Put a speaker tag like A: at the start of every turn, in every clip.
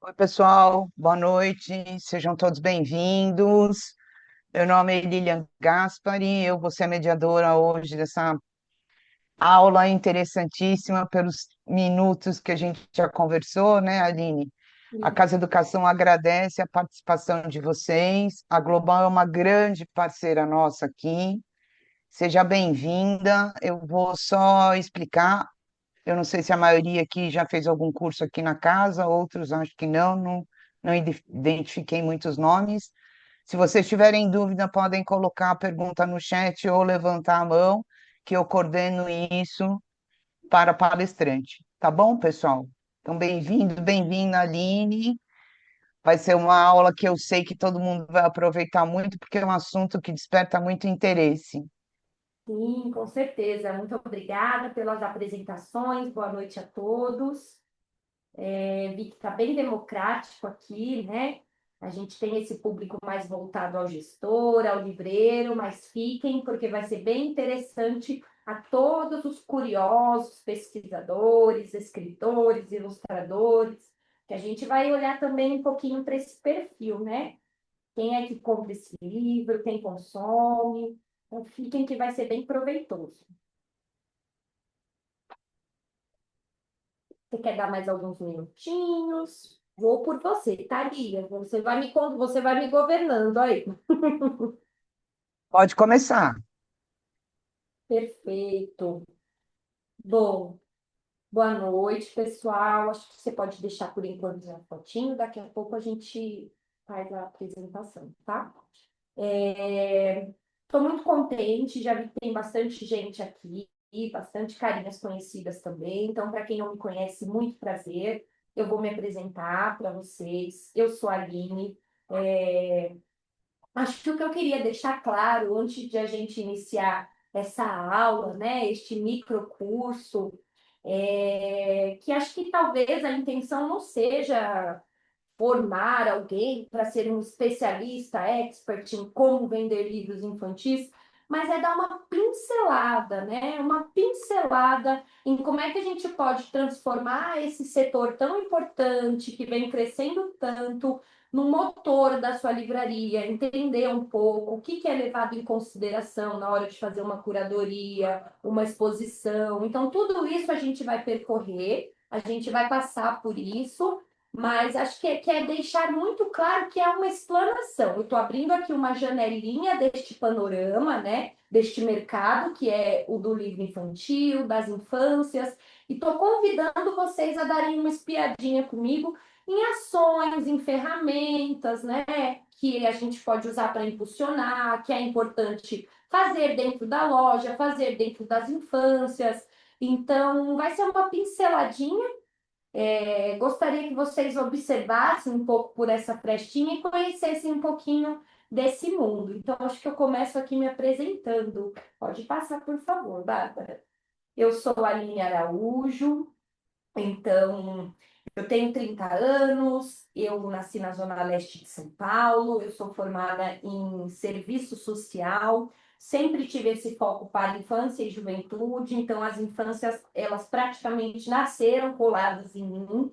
A: Oi, pessoal, boa noite, sejam todos bem-vindos. Meu nome é Lilian Gaspari, eu vou ser a mediadora hoje dessa aula interessantíssima pelos minutos que a gente já conversou, né, Aline? A
B: Sim,
A: Casa Educação agradece a participação de vocês. A Global é uma grande parceira nossa aqui. Seja bem-vinda. Eu vou só explicar. Eu não sei se a maioria aqui já fez algum curso aqui na casa, outros acho que não identifiquei muitos nomes. Se vocês tiverem dúvida, podem colocar a pergunta no chat ou levantar a mão, que eu coordeno isso para a palestrante. Tá bom, pessoal? Então, bem-vindo, bem-vinda, Aline. Vai ser uma aula que eu sei que todo mundo vai aproveitar muito, porque é um assunto que desperta muito interesse.
B: sim, com certeza. Muito obrigada pelas apresentações. Boa noite a todos. Vi que está bem democrático aqui, né? A gente tem esse público mais voltado ao gestor, ao livreiro, mas fiquem, porque vai ser bem interessante a todos os curiosos, pesquisadores, escritores, ilustradores, que a gente vai olhar também um pouquinho para esse perfil, né? Quem é que compra esse livro, quem consome. Então, fiquem que vai ser bem proveitoso. Você quer dar mais alguns minutinhos? Vou por você, tá, Lia? Você vai me governando aí.
A: Pode começar.
B: Perfeito. Bom, boa noite, pessoal. Acho que você pode deixar por enquanto a fotinho. Daqui a pouco a gente faz a apresentação, tá? Estou muito contente, já vi que tem bastante gente aqui, bastante carinhas conhecidas também. Então, para quem não me conhece, muito prazer. Eu vou me apresentar para vocês. Eu sou a Aline. É, Acho que o que eu queria deixar claro antes de a gente iniciar essa aula, né, este microcurso, que acho que talvez a intenção não seja formar alguém para ser um especialista, expert em como vender livros infantis, mas é dar uma pincelada, né? Uma pincelada em como é que a gente pode transformar esse setor tão importante, que vem crescendo tanto, no motor da sua livraria, entender um pouco o que que é levado em consideração na hora de fazer uma curadoria, uma exposição. Então, tudo isso a gente vai percorrer, a gente vai passar por isso, mas acho que é deixar muito claro que é uma explanação. Eu estou abrindo aqui uma janelinha deste panorama, né? Deste mercado, que é o do livro infantil, das infâncias, e estou convidando vocês a darem uma espiadinha comigo em ações, em ferramentas, né? Que a gente pode usar para impulsionar, que é importante fazer dentro da loja, fazer dentro das infâncias. Então, vai ser uma pinceladinha. Gostaria que vocês observassem um pouco por essa frestinha e conhecessem um pouquinho desse mundo. Então, acho que eu começo aqui me apresentando. Pode passar, por favor, Bárbara. Eu sou a Aline Araújo, então eu tenho 30 anos, eu nasci na Zona Leste de São Paulo, eu sou formada em serviço social, sempre tive esse foco para infância e juventude, então as infâncias, elas praticamente nasceram coladas em mim,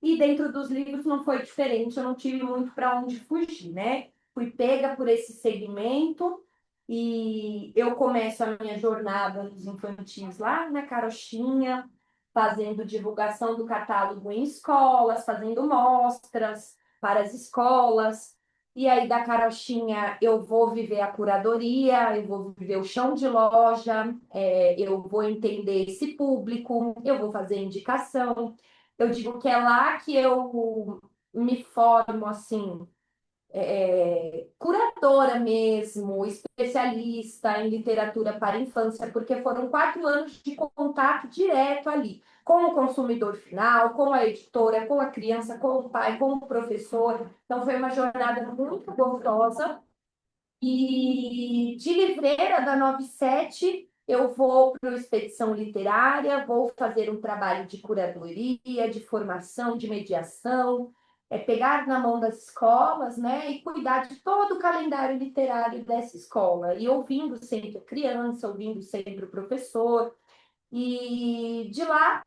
B: e dentro dos livros não foi diferente, eu não tive muito para onde fugir, né? Fui pega por esse segmento e eu começo a minha jornada nos infantis lá na Carochinha, fazendo divulgação do catálogo em escolas, fazendo mostras para as escolas. E aí da Carochinha eu vou viver a curadoria, eu vou viver o chão de loja, eu vou entender esse público, eu vou fazer indicação. Eu digo que é lá que eu me formo assim, curadora mesmo, especialista em literatura para infância, porque foram 4 anos de contato direto ali, com o consumidor final, com a editora, com a criança, com o pai, com o professor. Então foi uma jornada muito gostosa. E de livreira da 97, eu vou para a expedição literária, vou fazer um trabalho de curadoria, de formação, de mediação, pegar na mão das escolas, né, e cuidar de todo o calendário literário dessa escola, e ouvindo sempre a criança, ouvindo sempre o professor. E de lá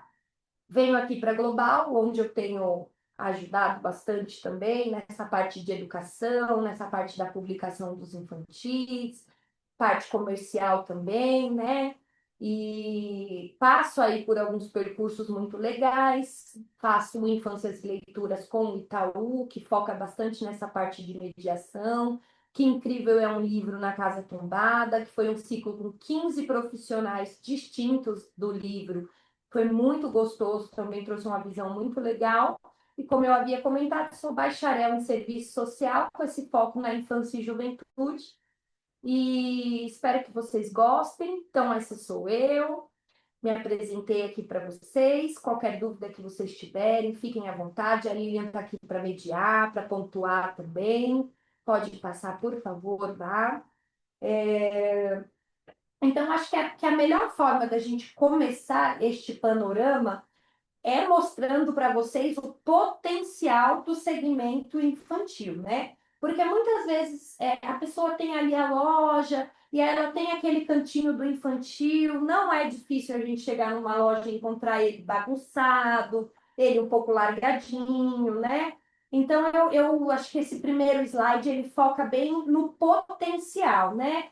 B: venho aqui para a Global, onde eu tenho ajudado bastante também nessa parte de educação, nessa parte da publicação dos infantis, parte comercial também, né? E passo aí por alguns percursos muito legais, faço Infâncias e Leituras com o Itaú, que foca bastante nessa parte de mediação. Que Incrível é um livro na Casa Tombada, que foi um ciclo com 15 profissionais distintos do livro. Foi muito gostoso, também trouxe uma visão muito legal. E como eu havia comentado, sou bacharel em serviço social, com esse foco na infância e juventude. E espero que vocês gostem. Então, essa sou eu. Me apresentei aqui para vocês. Qualquer dúvida que vocês tiverem, fiquem à vontade. A Lilian está aqui para mediar, para pontuar também. Pode passar, por favor, vá. Então, acho que a melhor forma da gente começar este panorama é mostrando para vocês o potencial do segmento infantil, né? Porque muitas vezes a pessoa tem ali a loja e ela tem aquele cantinho do infantil. Não é difícil a gente chegar numa loja e encontrar ele bagunçado, ele um pouco largadinho, né? Então, eu acho que esse primeiro slide ele foca bem no potencial, né?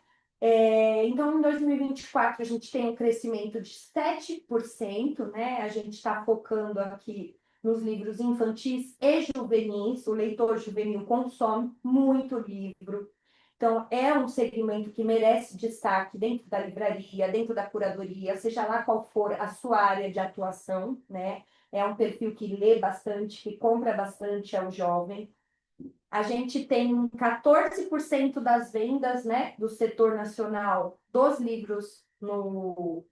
B: Então, em 2024, a gente tem um crescimento de 7%, né? A gente está focando aqui nos livros infantis e juvenis. O leitor juvenil consome muito livro. Então, é um segmento que merece destaque dentro da livraria, dentro da curadoria, seja lá qual for a sua área de atuação, né? É um perfil que lê bastante, que compra bastante ao jovem. A gente tem 14% das vendas, né, do setor nacional dos livros no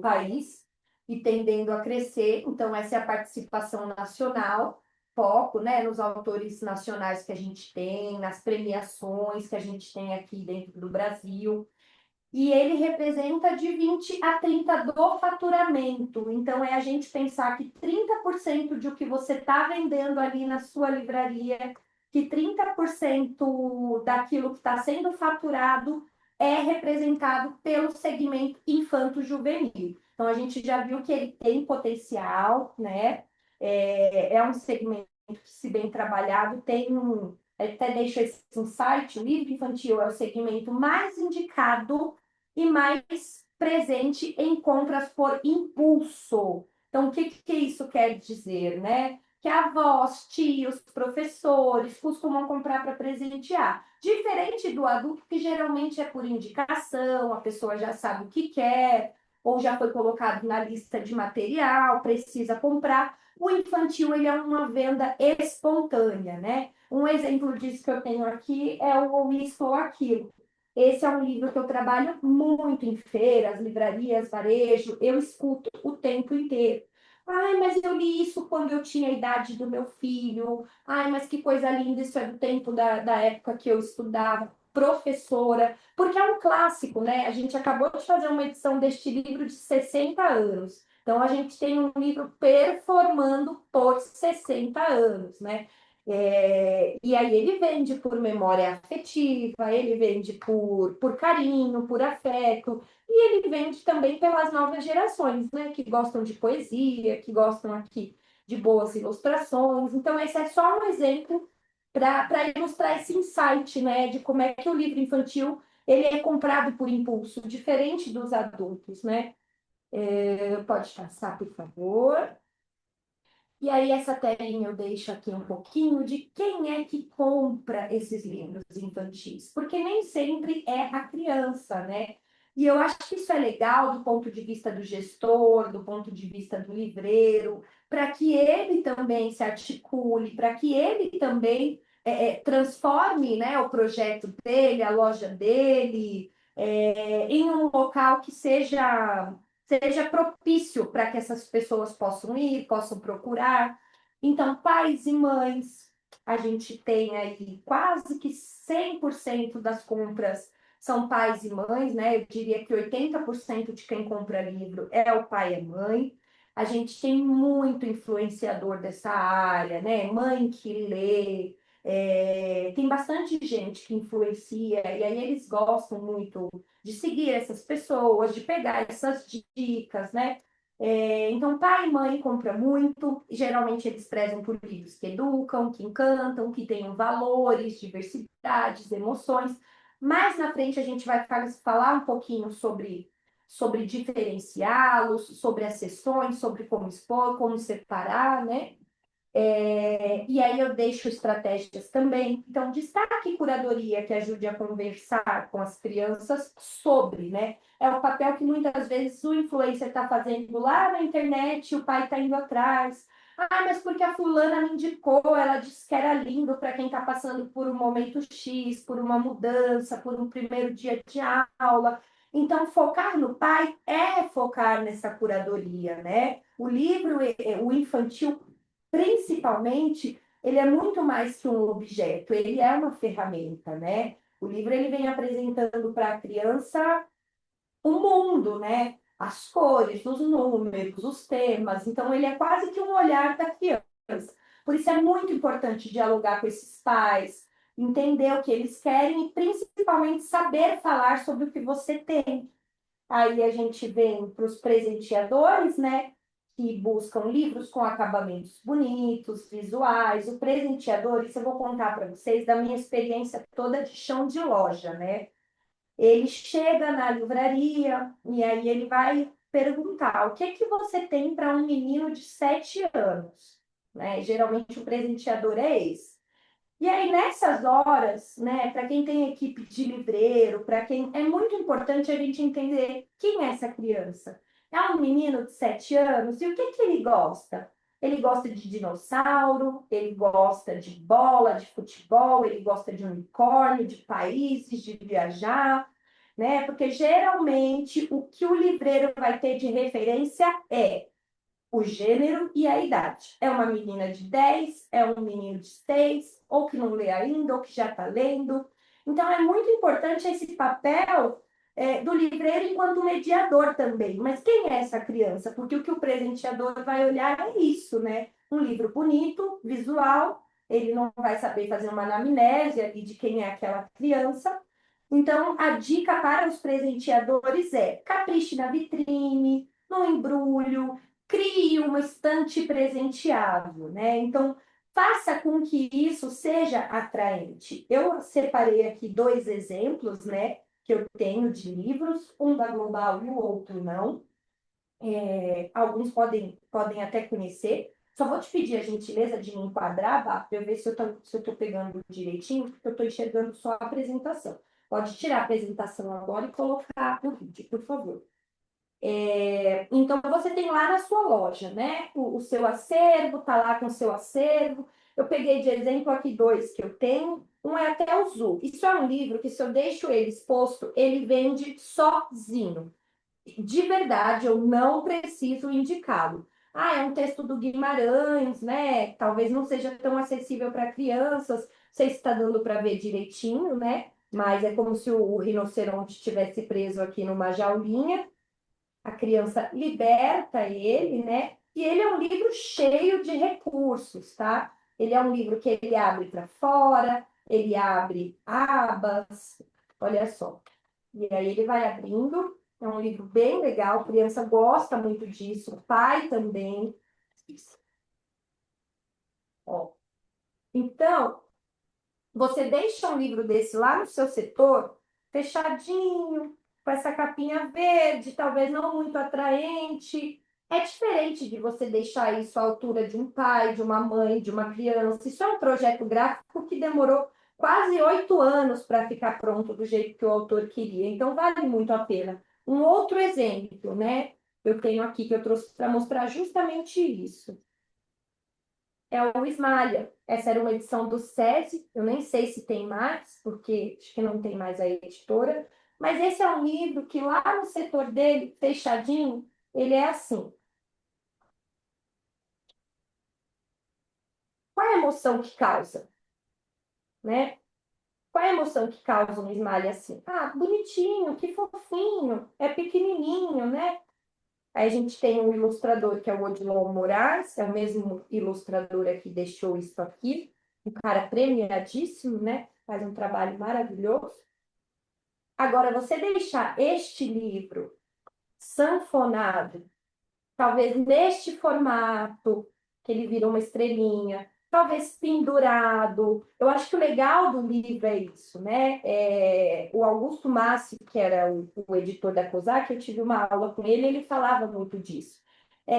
B: país e tendendo a crescer. Então, essa é a participação nacional, foco, né, nos autores nacionais que a gente tem, nas premiações que a gente tem aqui dentro do Brasil. E ele representa de 20 a 30 do faturamento. Então, é a gente pensar que 30% de o que você está vendendo ali na sua livraria, que 30% daquilo que está sendo faturado é representado pelo segmento infanto-juvenil. Então, a gente já viu que ele tem potencial, né? É um segmento que, se bem trabalhado, tem um. Até deixa esse insight: o livro infantil é o segmento mais indicado e mais presente em compras por impulso. Então, o que isso quer dizer, né? Que avós, tios, professores costumam comprar para presentear. Diferente do adulto, que geralmente é por indicação, a pessoa já sabe o que quer, ou já foi colocado na lista de material, precisa comprar. O infantil, ele é uma venda espontânea, né? Um exemplo disso que eu tenho aqui é o Isto ou Aquilo. Esse é um livro que eu trabalho muito em feiras, livrarias, varejo, eu escuto o tempo inteiro. Ai, mas eu li isso quando eu tinha a idade do meu filho. Ai, mas que coisa linda, isso é do tempo da época que eu estudava. Professora, porque é um clássico, né? A gente acabou de fazer uma edição deste livro de 60 anos. Então, a gente tem um livro performando por 60 anos, né? E aí ele vende por memória afetiva, ele vende por carinho, por afeto, e ele vende também pelas novas gerações, né? Que gostam de poesia, que gostam aqui de boas ilustrações. Então, esse é só um exemplo para ilustrar esse insight, né? De como é que o livro infantil ele é comprado por impulso, diferente dos adultos, né? Pode passar, por favor. E aí, essa telinha eu deixo aqui um pouquinho de quem é que compra esses livros infantis, porque nem sempre é a criança, né? E eu acho que isso é legal do ponto de vista do gestor, do ponto de vista do livreiro, para que ele também se articule, para que ele também transforme, né, o projeto dele, a loja dele, em um local que seja propício para que essas pessoas possam ir, possam procurar. Então, pais e mães, a gente tem aí quase que 100% das compras são pais e mães, né? Eu diria que 80% de quem compra livro é o pai e a mãe. A gente tem muito influenciador dessa área, né? Mãe que lê, tem bastante gente que influencia, e aí eles gostam muito de seguir essas pessoas, de pegar essas dicas, né? Então, pai e mãe compram muito, geralmente eles prezam por livros que educam, que encantam, que tenham valores, diversidades, emoções. Mais na frente a gente vai falar um pouquinho sobre diferenciá-los, sobre as sessões, sobre como expor, como separar, né? E aí eu deixo estratégias também. Então, destaque curadoria que ajude a conversar com as crianças sobre, né? É o papel que muitas vezes o influencer está fazendo lá na internet e o pai está indo atrás. Ah, mas porque a fulana me indicou, ela disse que era lindo para quem está passando por um momento X, por uma mudança, por um primeiro dia de aula. Então, focar no pai é focar nessa curadoria, né? O livro, o infantil principalmente, ele é muito mais que um objeto, ele é uma ferramenta, né? O livro ele vem apresentando para a criança o mundo, né? As cores, os números, os temas. Então, ele é quase que um olhar da criança. Por isso é muito importante dialogar com esses pais, entender o que eles querem e principalmente saber falar sobre o que você tem. Aí a gente vem para os presenteadores, né? Que buscam livros com acabamentos bonitos, visuais. O presenteador, isso eu vou contar para vocês da minha experiência toda de chão de loja, né? Ele chega na livraria e aí ele vai perguntar o que é que você tem para um menino de 7 anos, né? Geralmente o presenteador é esse. E aí, nessas horas, né, para quem tem equipe de livreiro, para quem é muito importante a gente entender quem é essa criança. É um menino de 7 anos e o que que ele gosta? Ele gosta de dinossauro, ele gosta de bola, de futebol, ele gosta de unicórnio, de países, de viajar, né? Porque geralmente o que o livreiro vai ter de referência é o gênero e a idade. É uma menina de 10, é um menino de 6, ou que não lê ainda, ou que já está lendo. Então, é muito importante esse papel do livreiro enquanto mediador também. Mas quem é essa criança? Porque o que o presenteador vai olhar é isso, né? Um livro bonito, visual, ele não vai saber fazer uma anamnese ali de quem é aquela criança. Então, a dica para os presenteadores é capriche na vitrine, no embrulho, crie uma estante presenteável, né? Então, faça com que isso seja atraente. Eu separei aqui 2 exemplos, né, que eu tenho de livros, um da Global e o outro não. Alguns podem até conhecer. Só vou te pedir a gentileza de me enquadrar, Bá, para eu ver se eu estou pegando direitinho, porque eu estou enxergando só a apresentação. Pode tirar a apresentação agora e colocar no vídeo, por favor. Então, você tem lá na sua loja, né? O seu acervo, tá lá com o seu acervo. Eu peguei de exemplo aqui 2 que eu tenho. Um é até o Zu. Isso é um livro que, se eu deixo ele exposto, ele vende sozinho. De verdade, eu não preciso indicá-lo. Ah, é um texto do Guimarães, né? Talvez não seja tão acessível para crianças. Não sei se está dando para ver direitinho, né? Mas é como se o rinoceronte estivesse preso aqui numa jaulinha, a criança liberta ele, né? E ele é um livro cheio de recursos, tá? Ele é um livro que ele abre para fora, ele abre abas, olha só. E aí ele vai abrindo, é um livro bem legal, a criança gosta muito disso, o pai também. Ó. Então, você deixa um livro desse lá no seu setor, fechadinho, com essa capinha verde, talvez não muito atraente. É diferente de você deixar isso à altura de um pai, de uma mãe, de uma criança. Isso é um projeto gráfico que demorou quase 8 anos para ficar pronto do jeito que o autor queria. Então, vale muito a pena. Um outro exemplo, né? Eu tenho aqui que eu trouxe para mostrar justamente isso é o Ismalha. Essa era uma edição do SESI, eu nem sei se tem mais, porque acho que não tem mais a editora, mas esse é um livro que lá no setor dele, fechadinho, ele é assim. Qual é a emoção que causa? Né? Qual é a emoção que causa um Ismalha assim? Ah, bonitinho, que fofinho, é pequenininho, né? Aí a gente tem um ilustrador que é o Odilon Moraes, é o mesmo ilustrador que deixou isso aqui, um cara premiadíssimo, né? Faz um trabalho maravilhoso. Agora, você deixar este livro sanfonado talvez neste formato, que ele vira uma estrelinha, talvez pendurado. Eu acho que o legal do livro é isso, né? O Augusto Massi, que era o editor da COSAC, eu tive uma aula com ele, ele falava muito disso,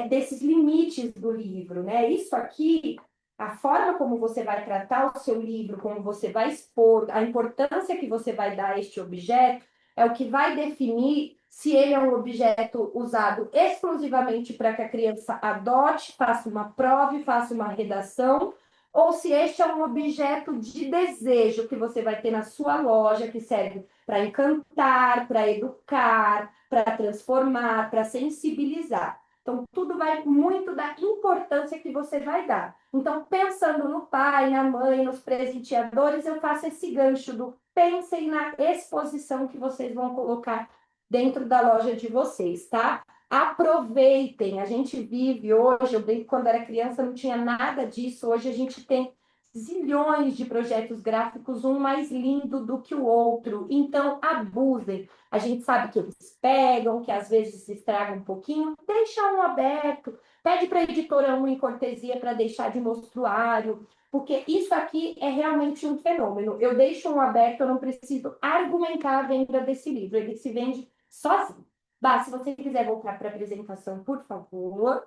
B: desses limites do livro, né? Isso aqui, a forma como você vai tratar o seu livro, como você vai expor, a importância que você vai dar a este objeto, é o que vai definir se ele é um objeto usado exclusivamente para que a criança adote, faça uma prova e faça uma redação, ou se este é um objeto de desejo que você vai ter na sua loja, que serve para encantar, para educar, para transformar, para sensibilizar. Então, tudo vai muito da importância que você vai dar. Então, pensando no pai, na mãe, nos presenteadores, eu faço esse gancho do pensem na exposição que vocês vão colocar dentro da loja de vocês, tá? Aproveitem, a gente vive hoje, eu brinco, quando era criança não tinha nada disso, hoje a gente tem zilhões de projetos gráficos, um mais lindo do que o outro, então abusem. A gente sabe que eles pegam, que às vezes estragam um pouquinho, deixa um aberto, pede para a editora um em cortesia para deixar de mostruário, porque isso aqui é realmente um fenômeno. Eu deixo um aberto, eu não preciso argumentar a venda desse livro, ele se vende sozinho. Bah, se você quiser voltar para a apresentação, por favor.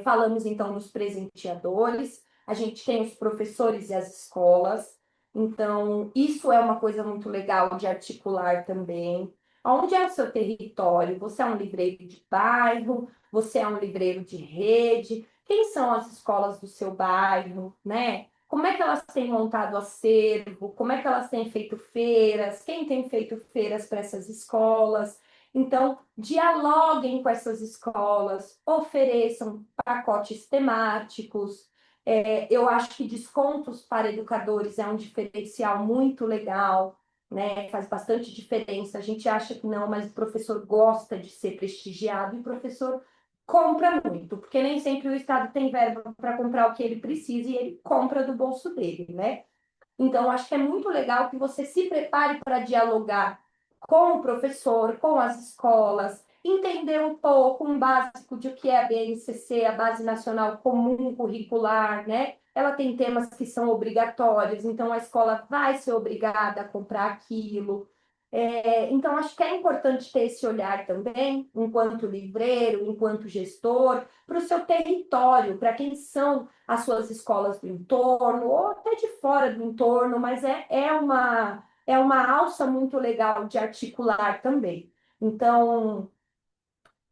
B: Falamos então dos presenteadores, a gente tem os professores e as escolas, então isso é uma coisa muito legal de articular também. Onde é o seu território? Você é um livreiro de bairro? Você é um livreiro de rede? Quem são as escolas do seu bairro, né? Como é que elas têm montado acervo? Como é que elas têm feito feiras? Quem tem feito feiras para essas escolas? Então, dialoguem com essas escolas, ofereçam pacotes temáticos. Eu acho que descontos para educadores é um diferencial muito legal, né? Faz bastante diferença. A gente acha que não, mas o professor gosta de ser prestigiado e o professor compra muito, porque nem sempre o Estado tem verba para comprar o que ele precisa e ele compra do bolso dele, né? Então, acho que é muito legal que você se prepare para dialogar com o professor, com as escolas, entender um pouco um básico de o que é a BNCC, a Base Nacional Comum Curricular, né? Ela tem temas que são obrigatórios, então a escola vai ser obrigada a comprar aquilo. Então, acho que é importante ter esse olhar também, enquanto livreiro, enquanto gestor, para o seu território, para quem são as suas escolas do entorno, ou até de fora do entorno, mas é uma alça muito legal de articular também. Então,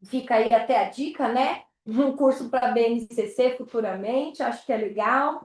B: fica aí até a dica, né? Um curso para BNCC futuramente, acho que é legal.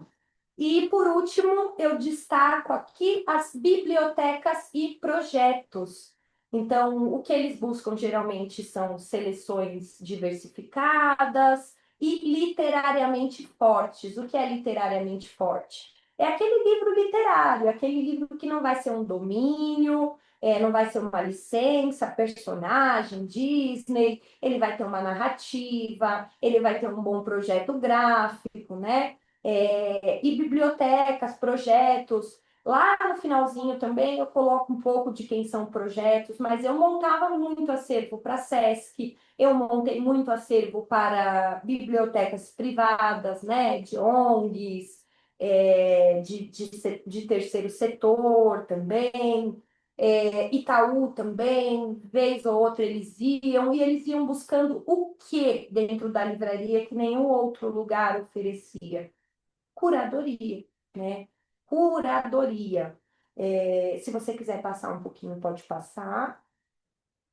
B: E, por último, eu destaco aqui as bibliotecas e projetos. Então, o que eles buscam geralmente são seleções diversificadas e literariamente fortes. O que é literariamente forte? É aquele livro literário, aquele livro que não vai ser um domínio, não vai ser uma licença, personagem, Disney, ele vai ter uma narrativa, ele vai ter um bom projeto gráfico, né? E bibliotecas, projetos. Lá no finalzinho também eu coloco um pouco de quem são projetos, mas eu montava muito acervo para SESC, eu montei muito acervo para bibliotecas privadas, né, de ONGs, de terceiro setor também, Itaú também, vez ou outra e eles iam buscando o que dentro da livraria que nenhum outro lugar oferecia curadoria, né? Curadoria. Se você quiser passar um pouquinho, pode passar.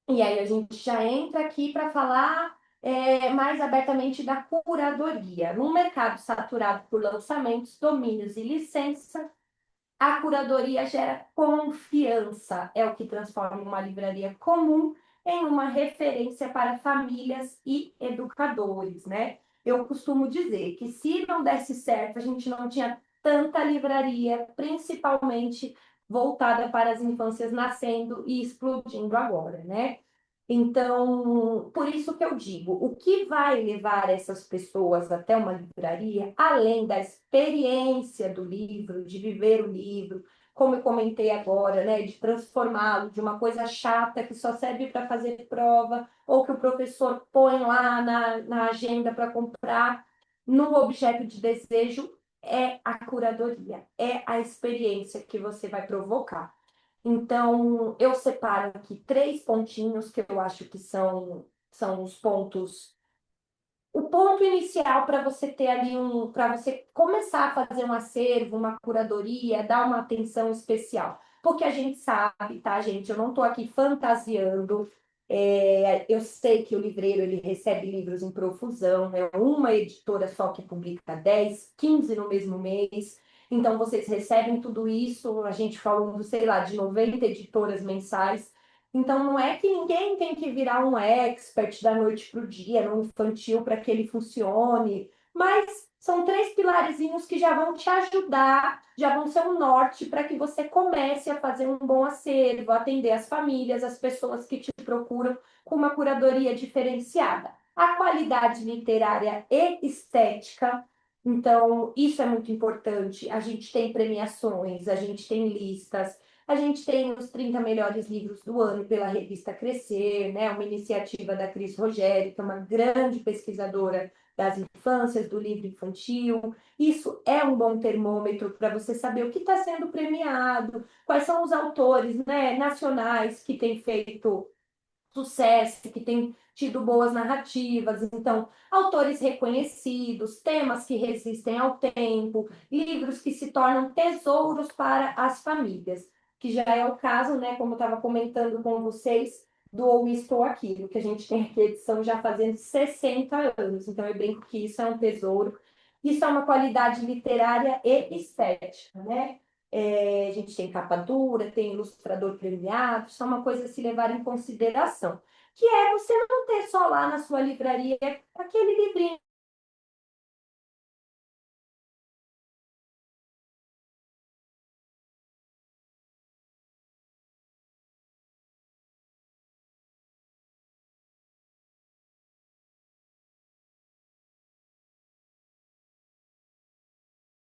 B: E aí a gente já entra aqui para falar mais abertamente da curadoria. Num mercado saturado por lançamentos, domínios e licença, a curadoria gera confiança, é o que transforma uma livraria comum em uma referência para famílias e educadores, né? Eu costumo dizer que se não desse certo, a gente não tinha tanta livraria, principalmente voltada para as infâncias nascendo e explodindo agora, né? Então, por isso que eu digo, o que vai levar essas pessoas até uma livraria, além da experiência do livro, de viver o livro, como eu comentei agora, né, de transformá-lo de uma coisa chata que só serve para fazer prova, ou que o professor põe lá na agenda para comprar, no objeto de desejo, é a curadoria, é a experiência que você vai provocar. Então, eu separo aqui três pontinhos que eu acho que são os pontos, o ponto inicial para você ter ali para você começar a fazer um acervo, uma curadoria, dar uma atenção especial. Porque a gente sabe, tá, gente? Eu não estou aqui fantasiando. Eu sei que o livreiro ele recebe livros em profusão, é uma editora só que publica 10, 15 no mesmo mês. Então, vocês recebem tudo isso, a gente falando, sei lá, de 90 editoras mensais. Então, não é que ninguém tem que virar um expert da noite para o dia, no infantil, para que ele funcione, mas são três pilarzinhos que já vão te ajudar, já vão ser um norte para que você comece a fazer um bom acervo, atender as famílias, as pessoas que te procuram com uma curadoria diferenciada. A qualidade literária e estética, então, isso é muito importante. A gente tem premiações, a gente tem listas. A gente tem os 30 melhores livros do ano pela revista Crescer, né? Uma iniciativa da Cris Rogério, que é uma grande pesquisadora das infâncias, do livro infantil. Isso é um bom termômetro para você saber o que está sendo premiado, quais são os autores, né, nacionais que têm feito sucesso, que têm tido boas narrativas. Então, autores reconhecidos, temas que resistem ao tempo, livros que se tornam tesouros para as famílias, que já é o caso, né, como eu estava comentando com vocês, do Ou Isto ou Aquilo, que a gente tem aqui edição já fazendo 60 anos. Então, eu brinco que isso é um tesouro. Isso é uma qualidade literária e estética, né? A gente tem capa dura, tem ilustrador premiado, isso é uma coisa a se levar em consideração, que é você não ter só lá na sua livraria aquele livrinho,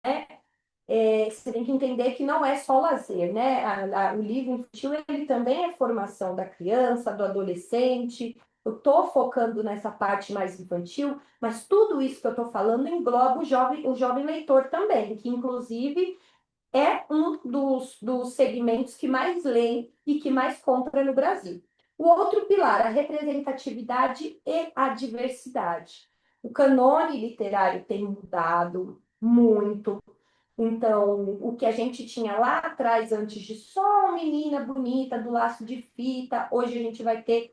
B: né? Você tem que entender que não é só lazer, né? O livro infantil ele também é formação da criança, do adolescente. Eu estou focando nessa parte mais infantil, mas tudo isso que eu estou falando engloba o jovem leitor também, que inclusive é um dos segmentos que mais lê e que mais compra no Brasil. O outro pilar, a representatividade e a diversidade. O canone literário tem mudado muito. Então, o que a gente tinha lá atrás, antes de só uma menina bonita do laço de fita, hoje a gente vai ter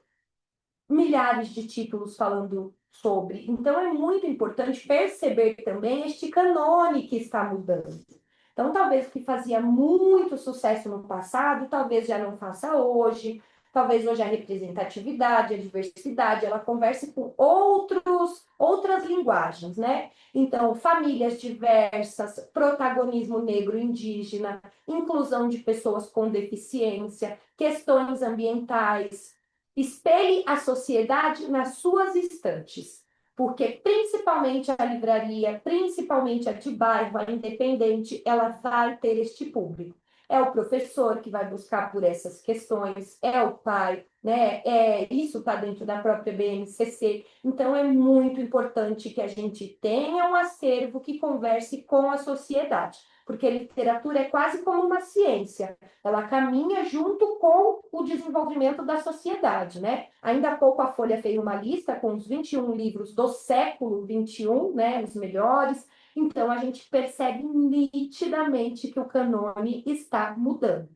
B: milhares de títulos falando sobre. Então, é muito importante perceber também este canone que está mudando. Então, talvez o que fazia muito sucesso no passado, talvez já não faça hoje. Talvez hoje a representatividade, a diversidade, ela converse com outras linguagens, né? Então, famílias diversas, protagonismo negro e indígena, inclusão de pessoas com deficiência, questões ambientais, espelhe a sociedade nas suas estantes, porque principalmente a livraria, principalmente a de bairro, a independente, ela vai ter este público. É o professor que vai buscar por essas questões, é o pai, né? Isso está dentro da própria BNCC. Então, é muito importante que a gente tenha um acervo que converse com a sociedade, porque literatura é quase como uma ciência, ela caminha junto com o desenvolvimento da sociedade, né? Ainda há pouco a Folha fez uma lista com os 21 livros do século XXI, né? Os melhores. Então, a gente percebe nitidamente que o canone está mudando.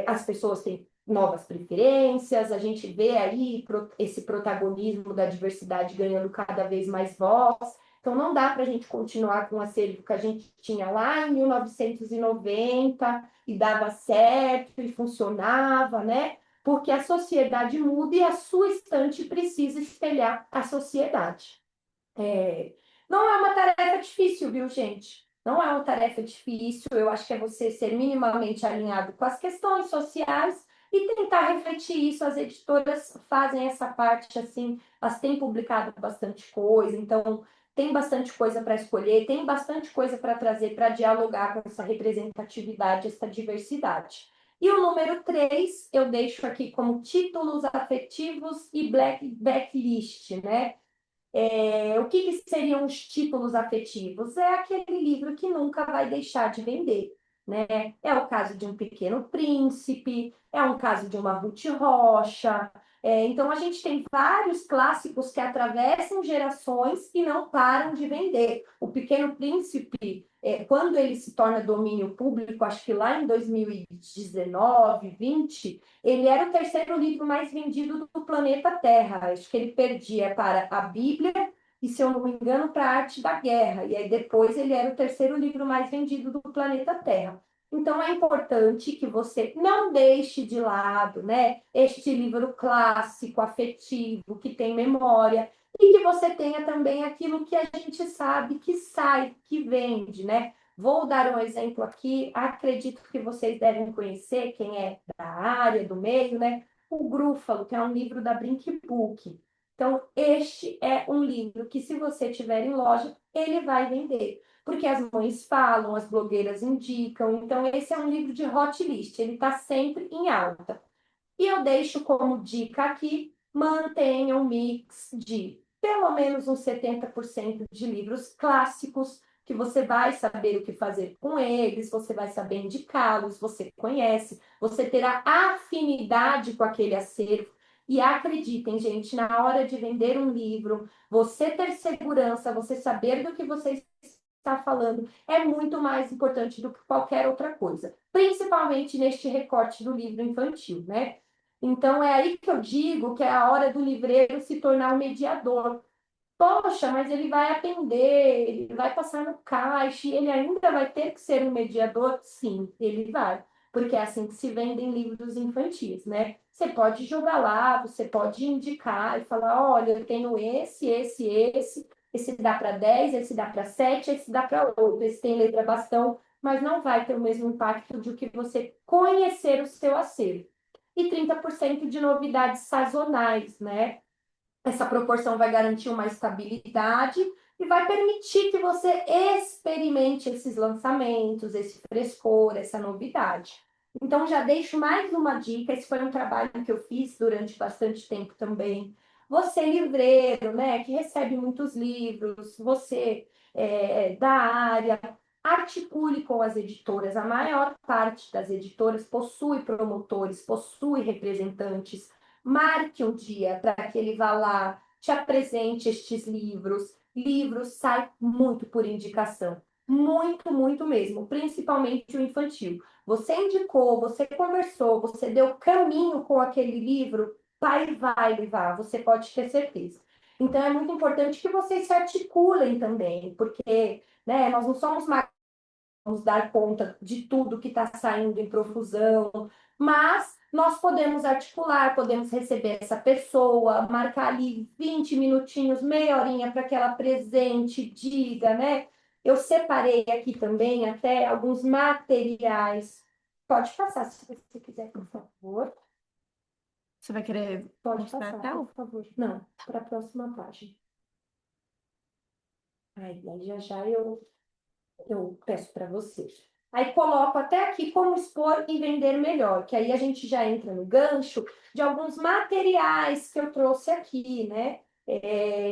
B: As pessoas têm novas preferências, a gente vê aí esse protagonismo da diversidade ganhando cada vez mais voz. Então, não dá para a gente continuar com o acervo que a gente tinha lá em 1990 e dava certo e funcionava, né? Porque a sociedade muda e a sua estante precisa espelhar a sociedade. É, Não é uma tarefa difícil, viu, gente? Não é uma tarefa difícil. Eu acho que é você ser minimamente alinhado com as questões sociais e tentar refletir isso. As editoras fazem essa parte assim, elas têm publicado bastante coisa, então tem bastante coisa para escolher, tem bastante coisa para trazer, para dialogar com essa representatividade, essa diversidade. E o número 3, eu deixo aqui como títulos afetivos e backlist, né? O que seriam os títulos afetivos? É aquele livro que nunca vai deixar de vender, né? É o caso de Um Pequeno Príncipe, é um caso de uma Ruth Rocha. Então, a gente tem vários clássicos que atravessam gerações e não param de vender. O Pequeno Príncipe, quando ele se torna domínio público, acho que lá em 2019, 20, ele era o terceiro livro mais vendido do planeta Terra. Acho que ele perdia para a Bíblia e, se eu não me engano, para a Arte da Guerra. E aí depois ele era o terceiro livro mais vendido do planeta Terra. Então é importante que você não deixe de lado, né, este livro clássico, afetivo, que tem memória, e que você tenha também aquilo que a gente sabe que sai, que vende, né? Vou dar um exemplo aqui, acredito que vocês devem conhecer, quem é da área, do meio, né? O Grúfalo, que é um livro da Brink Book. Então, este é um livro que, se você tiver em loja, ele vai vender. Porque as mães falam, as blogueiras indicam. Então, esse é um livro de hot list, ele está sempre em alta. E eu deixo como dica aqui, mantenha um mix de pelo menos uns 70% de livros clássicos, que você vai saber o que fazer com eles, você vai saber indicá-los, você conhece, você terá afinidade com aquele acervo. E acreditem, gente, na hora de vender um livro, você ter segurança, você saber do que você está falando, é muito mais importante do que qualquer outra coisa, principalmente neste recorte do livro infantil, né? Então, é aí que eu digo que é a hora do livreiro se tornar um mediador. Poxa, mas ele vai atender, ele vai passar no caixa, e ele ainda vai ter que ser um mediador? Sim, ele vai. Porque é assim que se vendem livros infantis, né? Você pode jogar lá, você pode indicar e falar: olha, eu tenho esse dá para 10, esse dá para 7, esse dá para 8, esse tem letra bastão, mas não vai ter o mesmo impacto do que você conhecer o seu acervo. E 30% de novidades sazonais, né? Essa proporção vai garantir uma estabilidade e vai permitir que você experimente esses lançamentos, esse frescor, essa novidade. Então, já deixo mais uma dica. Esse foi um trabalho que eu fiz durante bastante tempo também. Você, livreiro, né, que recebe muitos livros, você da área, articule com as editoras. A maior parte das editoras possui promotores, possui representantes. Marque um dia para que ele vá lá, te apresente estes livros. Livros sai muito por indicação. Muito, muito mesmo, principalmente o infantil. Você indicou, você conversou, você deu caminho com aquele livro, pai vai levar, você pode ter certeza. Então, é muito importante que vocês se articulem também, porque, né, nós não somos vamos dar conta de tudo que está saindo em profusão, mas nós podemos articular, podemos receber essa pessoa, marcar ali 20 minutinhos, meia horinha para que ela presente, diga, né? Eu separei aqui também até alguns materiais. Pode passar, se você quiser, por favor.
C: Você vai querer
B: Pode
C: mostrar a
B: passar,
C: tela?
B: por favor. Não, para a próxima página. Aí, já já eu peço para vocês. Aí coloco até aqui como expor e vender melhor, que aí a gente já entra no gancho de alguns materiais que eu trouxe aqui, né?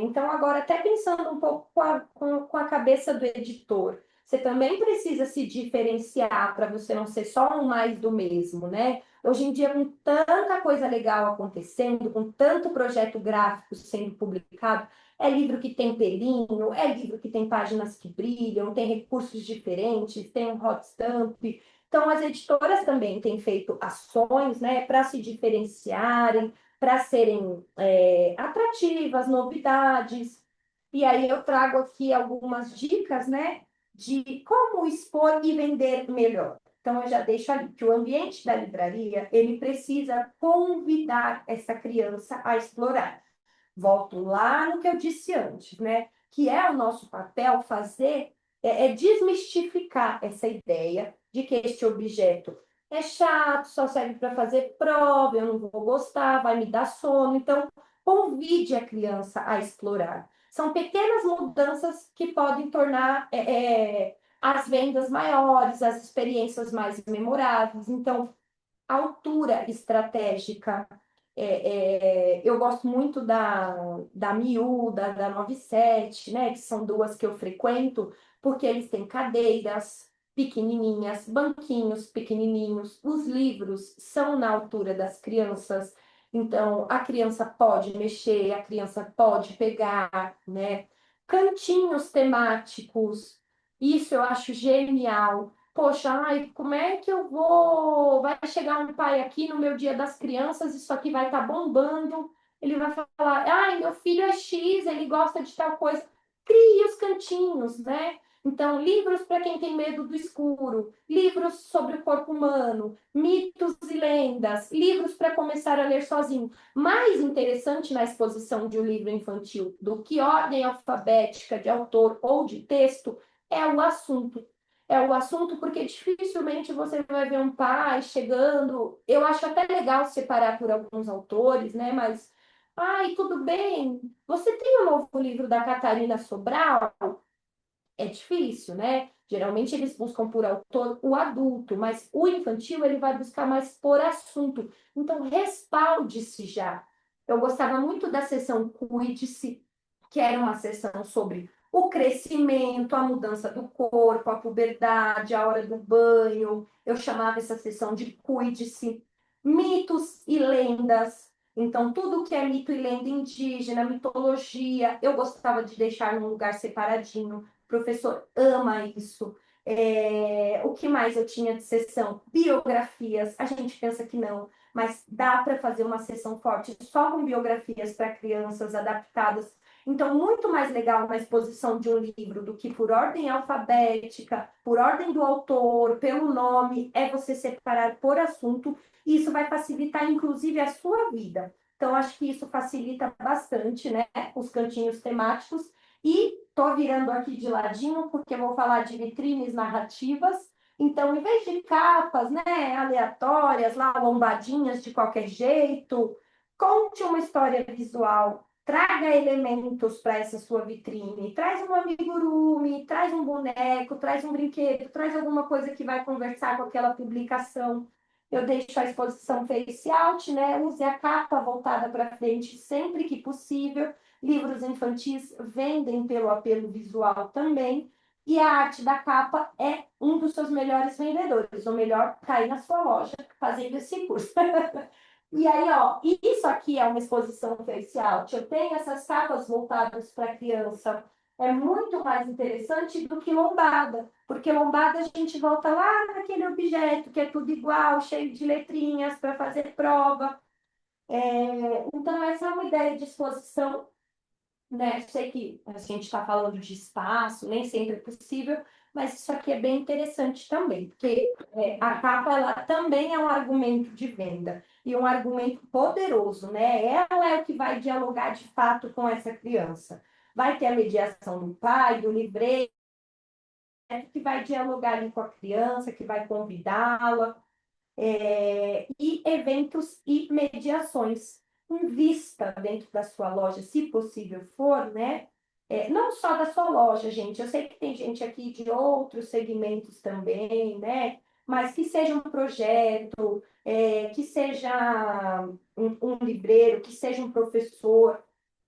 B: Então, agora, até pensando um pouco com a cabeça do editor, você também precisa se diferenciar para você não ser só um mais do mesmo, né? Hoje em dia, com tanta coisa legal acontecendo, com tanto projeto gráfico sendo publicado, é livro que tem pelinho, é livro que tem páginas que brilham, tem recursos diferentes, tem um hot stamp. Então, as editoras também têm feito ações, né, para se diferenciarem, para serem atrativas, novidades. E aí eu trago aqui algumas dicas, né, de como expor e vender melhor. Então, eu já deixo ali que o ambiente da livraria, ele precisa convidar essa criança a explorar. Volto lá no que eu disse antes, né? Que é o nosso papel fazer, desmistificar essa ideia de que este objeto é chato, só serve para fazer prova, eu não vou gostar, vai me dar sono. Então, convide a criança a explorar. São pequenas mudanças que podem tornar as vendas maiores, as experiências mais memoráveis. Então, altura estratégica. Eu gosto muito da Miu, da 97, né? Que são duas que eu frequento, porque eles têm cadeiras pequenininhas, banquinhos pequenininhos. Os livros são na altura das crianças, então a criança pode mexer, a criança pode pegar, né? Cantinhos temáticos, isso eu acho genial. Poxa, ai, como é que eu vou? Vai chegar um pai aqui no meu Dia das Crianças, isso aqui vai estar bombando. Ele vai falar: ai, meu filho é X, ele gosta de tal coisa. Crie os cantinhos, né? Então, livros para quem tem medo do escuro, livros sobre o corpo humano, mitos e lendas, livros para começar a ler sozinho. Mais interessante na exposição de um livro infantil do que ordem alfabética de autor ou de texto é o assunto. É o assunto porque dificilmente você vai ver um pai chegando. Eu acho até legal separar por alguns autores, né? Mas, ai, tudo bem. Você tem o novo livro da Catarina Sobral? É difícil, né? Geralmente eles buscam por autor o adulto, mas o infantil ele vai buscar mais por assunto. Então, respalde-se já. Eu gostava muito da sessão Cuide-se, que era uma sessão sobre o crescimento, a mudança do corpo, a puberdade, a hora do banho. Eu chamava essa sessão de Cuide-se. Mitos e lendas. Então, tudo que é mito e lenda indígena, mitologia, eu gostava de deixar num lugar separadinho. O professor ama isso. O que mais eu tinha de sessão? Biografias. A gente pensa que não, mas dá para fazer uma sessão forte só com biografias para crianças adaptadas. Então, muito mais legal na exposição de um livro do que por ordem alfabética, por ordem do autor, pelo nome, é você separar por assunto, e isso vai facilitar, inclusive, a sua vida. Então, acho que isso facilita bastante, né, os cantinhos temáticos. E estou virando aqui de ladinho, porque eu vou falar de vitrines narrativas. Então, em vez de capas, né, aleatórias, lá, lombadinhas de qualquer jeito, conte uma história visual, traga elementos para essa sua vitrine, traz um amigurumi, traz um boneco, traz um brinquedo, traz alguma coisa que vai conversar com aquela publicação. Eu deixo a exposição face out, né? Use a capa voltada para frente sempre que possível. Livros infantis vendem pelo apelo visual também. E a arte da capa é um dos seus melhores vendedores. O melhor está aí na sua loja fazendo esse curso. E aí, ó, isso aqui é uma exposição face out. Eu tenho essas capas voltadas para criança. É muito mais interessante do que lombada, porque lombada a gente volta lá naquele objeto que é tudo igual, cheio de letrinhas para fazer prova. Então, essa é uma ideia de exposição, né? Sei que a gente está falando de espaço, nem sempre é possível, mas isso aqui é bem interessante também, porque a capa ela também é um argumento de venda e um argumento poderoso, né? Ela é o que vai dialogar de fato com essa criança. Vai ter a mediação do pai, do livreiro, que vai dialogar ali com a criança, que vai convidá-la e eventos e mediações. Invista dentro da sua loja, se possível for, né? Não só da sua loja, gente. Eu sei que tem gente aqui de outros segmentos também, né? Mas que seja um projeto, que seja um livreiro, que seja um professor,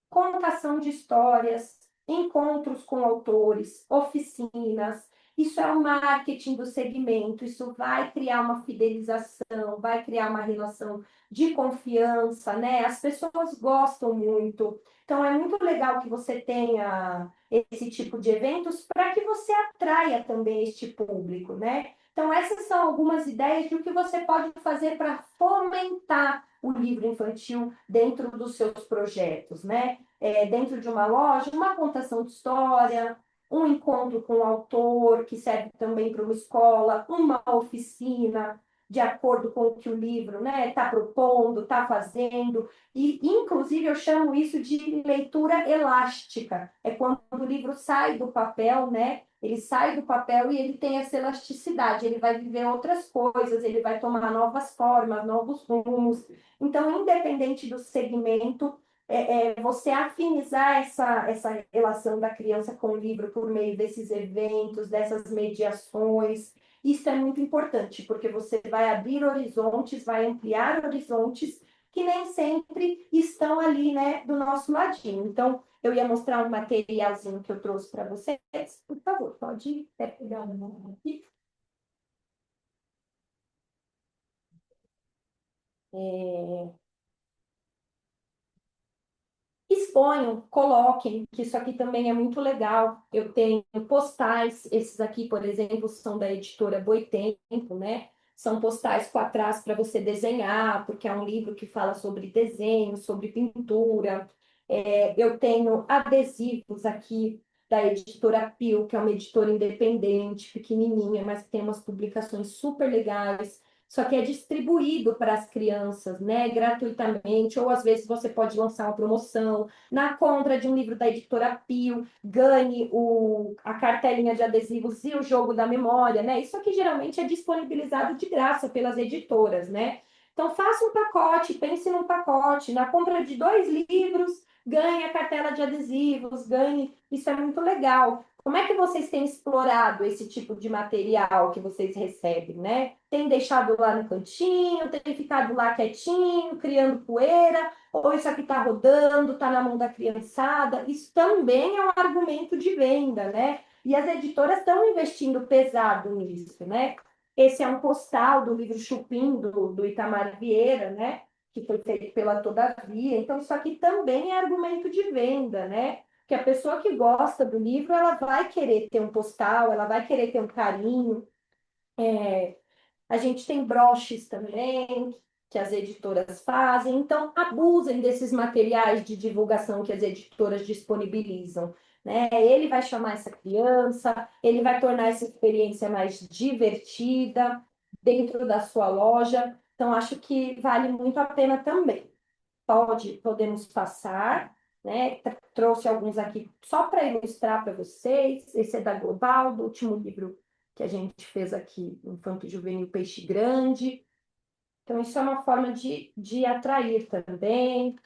B: contação de histórias, encontros com autores, oficinas. Isso é o marketing do segmento, isso vai criar uma fidelização, vai criar uma relação de confiança, né? As pessoas gostam muito. Então, é muito legal que você tenha esse tipo de eventos para que você atraia também este público, né? Então, essas são algumas ideias do que você pode fazer para fomentar o livro infantil dentro dos seus projetos, né? Dentro de uma loja, uma contação de história, um encontro com o autor, que serve também para uma escola, uma oficina, de acordo com o que o livro está propondo, está fazendo. E, inclusive, eu chamo isso de leitura elástica. É quando o livro sai do papel, né? Ele sai do papel e ele tem essa elasticidade, ele vai viver outras coisas, ele vai tomar novas formas, novos rumos. Então, independente do segmento, você afinizar essa relação da criança com o livro por meio desses eventos, dessas mediações. Isso é muito importante, porque você vai abrir horizontes, vai ampliar horizontes que nem sempre estão ali, né, do nosso ladinho. Então, eu ia mostrar um materialzinho que eu trouxe para vocês. Por favor, pode pegar um aqui. Exponham, coloquem, que isso aqui também é muito legal. Eu tenho postais, esses aqui, por exemplo, são da editora Boitempo, né? São postais com atrás para você desenhar, porque é um livro que fala sobre desenho, sobre pintura. Eu tenho adesivos aqui da editora Pio, que é uma editora independente, pequenininha, mas que tem umas publicações super legais. Só que é distribuído para as crianças, né, gratuitamente, ou às vezes você pode lançar uma promoção. Na compra de um livro da editora Pio, ganhe a cartelinha de adesivos e o jogo da memória, né? Isso aqui geralmente é disponibilizado de graça pelas editoras, né? Então, faça um pacote, pense num pacote. Na compra de 2 livros, ganhe a cartela de adesivos, ganhe. Isso é muito legal. Como é que vocês têm explorado esse tipo de material que vocês recebem, né? Tem deixado lá no cantinho, tem ficado lá quietinho, criando poeira, ou isso aqui está rodando, está na mão da criançada? Isso também é um argumento de venda, né? E as editoras estão investindo pesado nisso, né? Esse é um postal do livro Chupim, do Itamar Vieira, né? Que foi feito pela Todavia. Então, isso aqui também é argumento de venda, né? Que a pessoa que gosta do livro, ela vai querer ter um postal, ela vai querer ter um carinho. A gente tem broches também, que as editoras fazem. Então, abusem desses materiais de divulgação que as editoras disponibilizam, né? Ele vai chamar essa criança, ele vai tornar essa experiência mais divertida dentro da sua loja. Então, acho que vale muito a pena também. Podemos passar, né? Trouxe alguns aqui só para ilustrar para vocês. Esse é da Global, do último livro que a gente fez aqui, Infanto Juvenil Peixe Grande. Então, isso é uma forma de atrair também,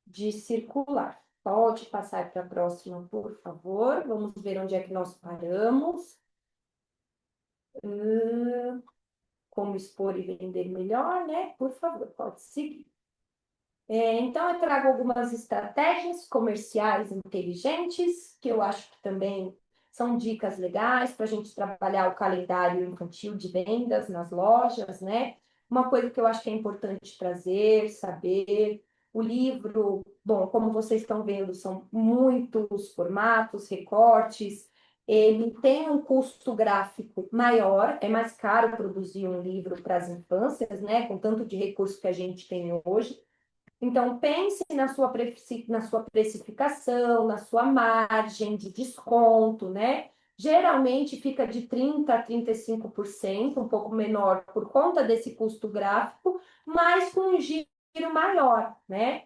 B: de circular. Pode passar para a próxima, por favor. Vamos ver onde é que nós paramos. Como expor e vender melhor, né? Por favor, pode seguir. Então, eu trago algumas estratégias comerciais inteligentes, que eu acho que também são dicas legais para a gente trabalhar o calendário infantil de vendas nas lojas, né? Uma coisa que eu acho que é importante trazer, saber, o livro, bom, como vocês estão vendo, são muitos formatos, recortes, ele tem um custo gráfico maior, é mais caro produzir um livro para as infâncias, né? Com tanto de recurso que a gente tem hoje. Então, pense na sua precificação, na sua margem de desconto, né? Geralmente fica de 30% a 35%, um pouco menor por conta desse custo gráfico, mas com um giro maior, né?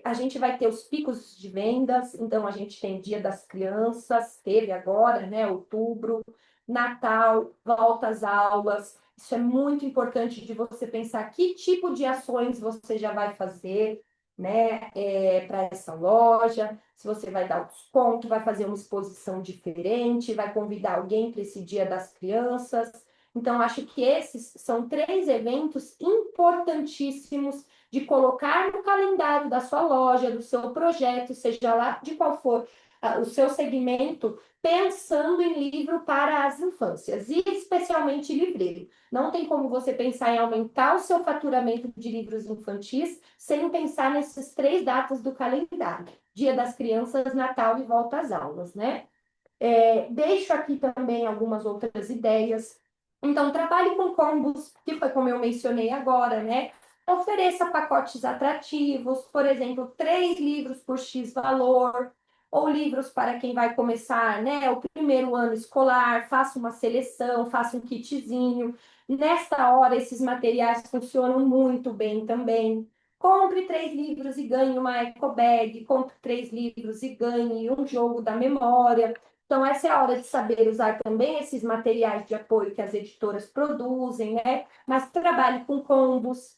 B: A gente vai ter os picos de vendas, então a gente tem Dia das Crianças, teve agora, né? Outubro, Natal, volta às aulas. Isso é muito importante de você pensar que tipo de ações você já vai fazer, né, para essa loja, se você vai dar um desconto, vai fazer uma exposição diferente, vai convidar alguém para esse Dia das Crianças. Então, acho que esses são 3 eventos importantíssimos de colocar no calendário da sua loja, do seu projeto, seja lá de qual for o seu segmento, pensando em livro para as infâncias, e especialmente livreiro. Não tem como você pensar em aumentar o seu faturamento de livros infantis sem pensar nesses 3 datas do calendário: Dia das Crianças, Natal e volta às aulas, né? Deixo aqui também algumas outras ideias. Então, trabalhe com combos, que foi como eu mencionei agora, né? Ofereça pacotes atrativos, por exemplo, 3 livros por X valor, ou livros para quem vai começar, né, o primeiro ano escolar, faça uma seleção, faça um kitzinho. Nesta hora, esses materiais funcionam muito bem também. Compre 3 livros e ganhe uma eco bag, compre 3 livros e ganhe um jogo da memória. Então, essa é a hora de saber usar também esses materiais de apoio que as editoras produzem, né? Mas trabalhe com combos,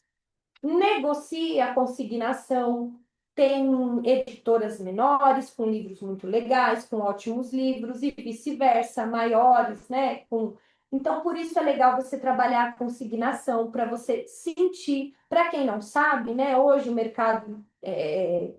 B: negocie a consignação. tem editoras menores, com livros muito legais, com ótimos livros, e vice-versa, maiores, né? Então, por isso é legal você trabalhar a consignação, para você sentir. Para quem não sabe, né? Hoje o mercado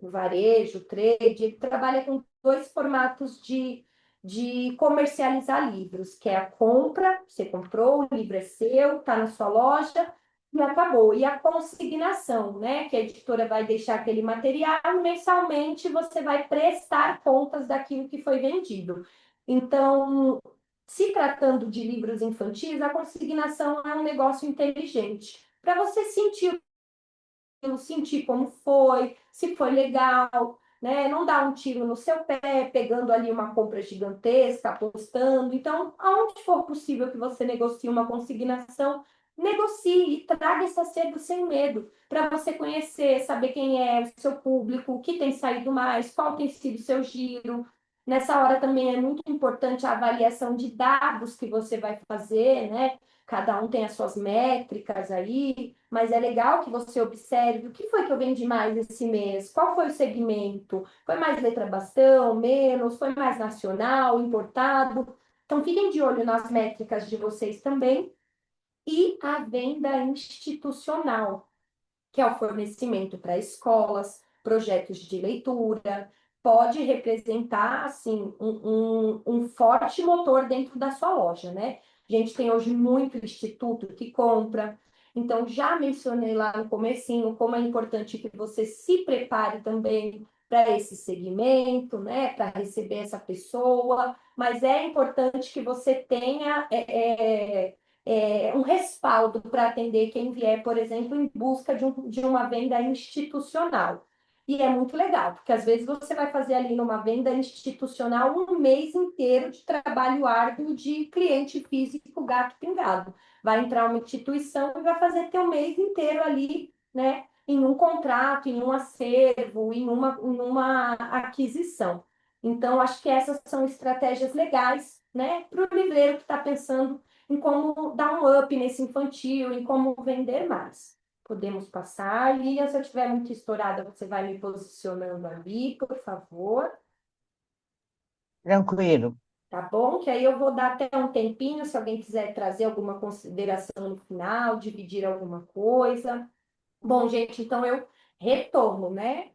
B: varejo, trade, ele trabalha com dois formatos de comercializar livros, que é a compra, você comprou, o livro é seu, está na sua loja, e acabou. E a consignação, né? Que a editora vai deixar aquele material e mensalmente você vai prestar contas daquilo que foi vendido. Então, se tratando de livros infantis, a consignação é um negócio inteligente. Para você sentir como foi, se foi legal, né? Não dar um tiro no seu pé, pegando ali uma compra gigantesca, apostando. Então, aonde for possível que você negocie uma consignação, negocie e traga esse acerto sem medo, para você conhecer, saber quem é o seu público, o que tem saído mais, qual tem sido o seu giro. Nessa hora também é muito importante a avaliação de dados que você vai fazer, né? Cada um tem as suas métricas aí, mas é legal que você observe o que foi que eu vendi mais esse mês, qual foi o segmento, foi mais letra bastão, menos, foi mais nacional, importado. Então, fiquem de olho nas métricas de vocês também. E a venda institucional, que é o fornecimento para escolas, projetos de leitura, pode representar assim um forte motor dentro da sua loja, né? A gente tem hoje muito instituto que compra. Então, já mencionei lá no comecinho como é importante que você se prepare também para esse segmento, né? Para receber essa pessoa, mas é importante que você tenha um respaldo para atender quem vier, por exemplo, em busca de uma venda institucional. E é muito legal, porque às vezes você vai fazer ali numa venda institucional um mês inteiro de trabalho árduo de cliente físico gato pingado. Vai entrar uma instituição e vai fazer teu mês inteiro ali, né? Em um contrato, em um acervo, em uma aquisição. Então, acho que essas são estratégias legais, né, para o livreiro que está pensando em como dar um up nesse infantil, em como vender mais. Podemos passar. Lilian, se eu estiver muito estourada, você vai me posicionando ali, por favor.
A: Tranquilo.
B: Tá bom? Que aí eu vou dar até um tempinho, se alguém quiser trazer alguma consideração no final, dividir alguma coisa. Bom, gente, então eu retomo, né?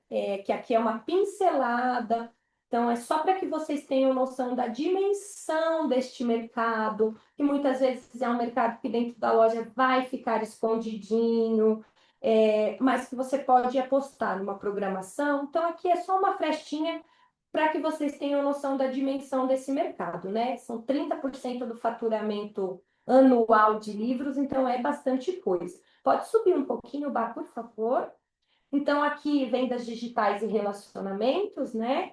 B: Que aqui é uma pincelada. Então, é só para que vocês tenham noção da dimensão deste mercado, que muitas vezes é um mercado que dentro da loja vai ficar escondidinho, mas que você pode apostar numa programação. Então, aqui é só uma frestinha para que vocês tenham noção da dimensão desse mercado, né? São 30% do faturamento anual de livros, então é bastante coisa. Pode subir um pouquinho, Bá, por favor. Então, aqui, vendas digitais e relacionamentos, né?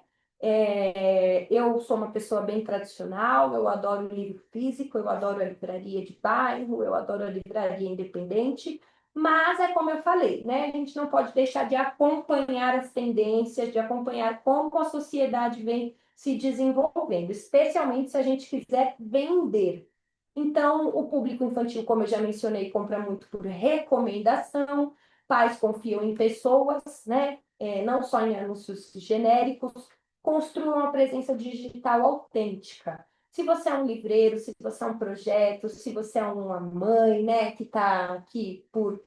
B: Eu sou uma pessoa bem tradicional, eu adoro livro físico, eu adoro a livraria de bairro, eu adoro a livraria independente, mas é como eu falei, né? A gente não pode deixar de acompanhar as tendências, de acompanhar como a sociedade vem se desenvolvendo, especialmente se a gente quiser vender. Então, o público infantil, como eu já mencionei, compra muito por recomendação, pais confiam em pessoas, né? Não só em anúncios genéricos, construam uma presença digital autêntica. Se você é um livreiro, se você é um projeto, se você é uma mãe, né, que está aqui por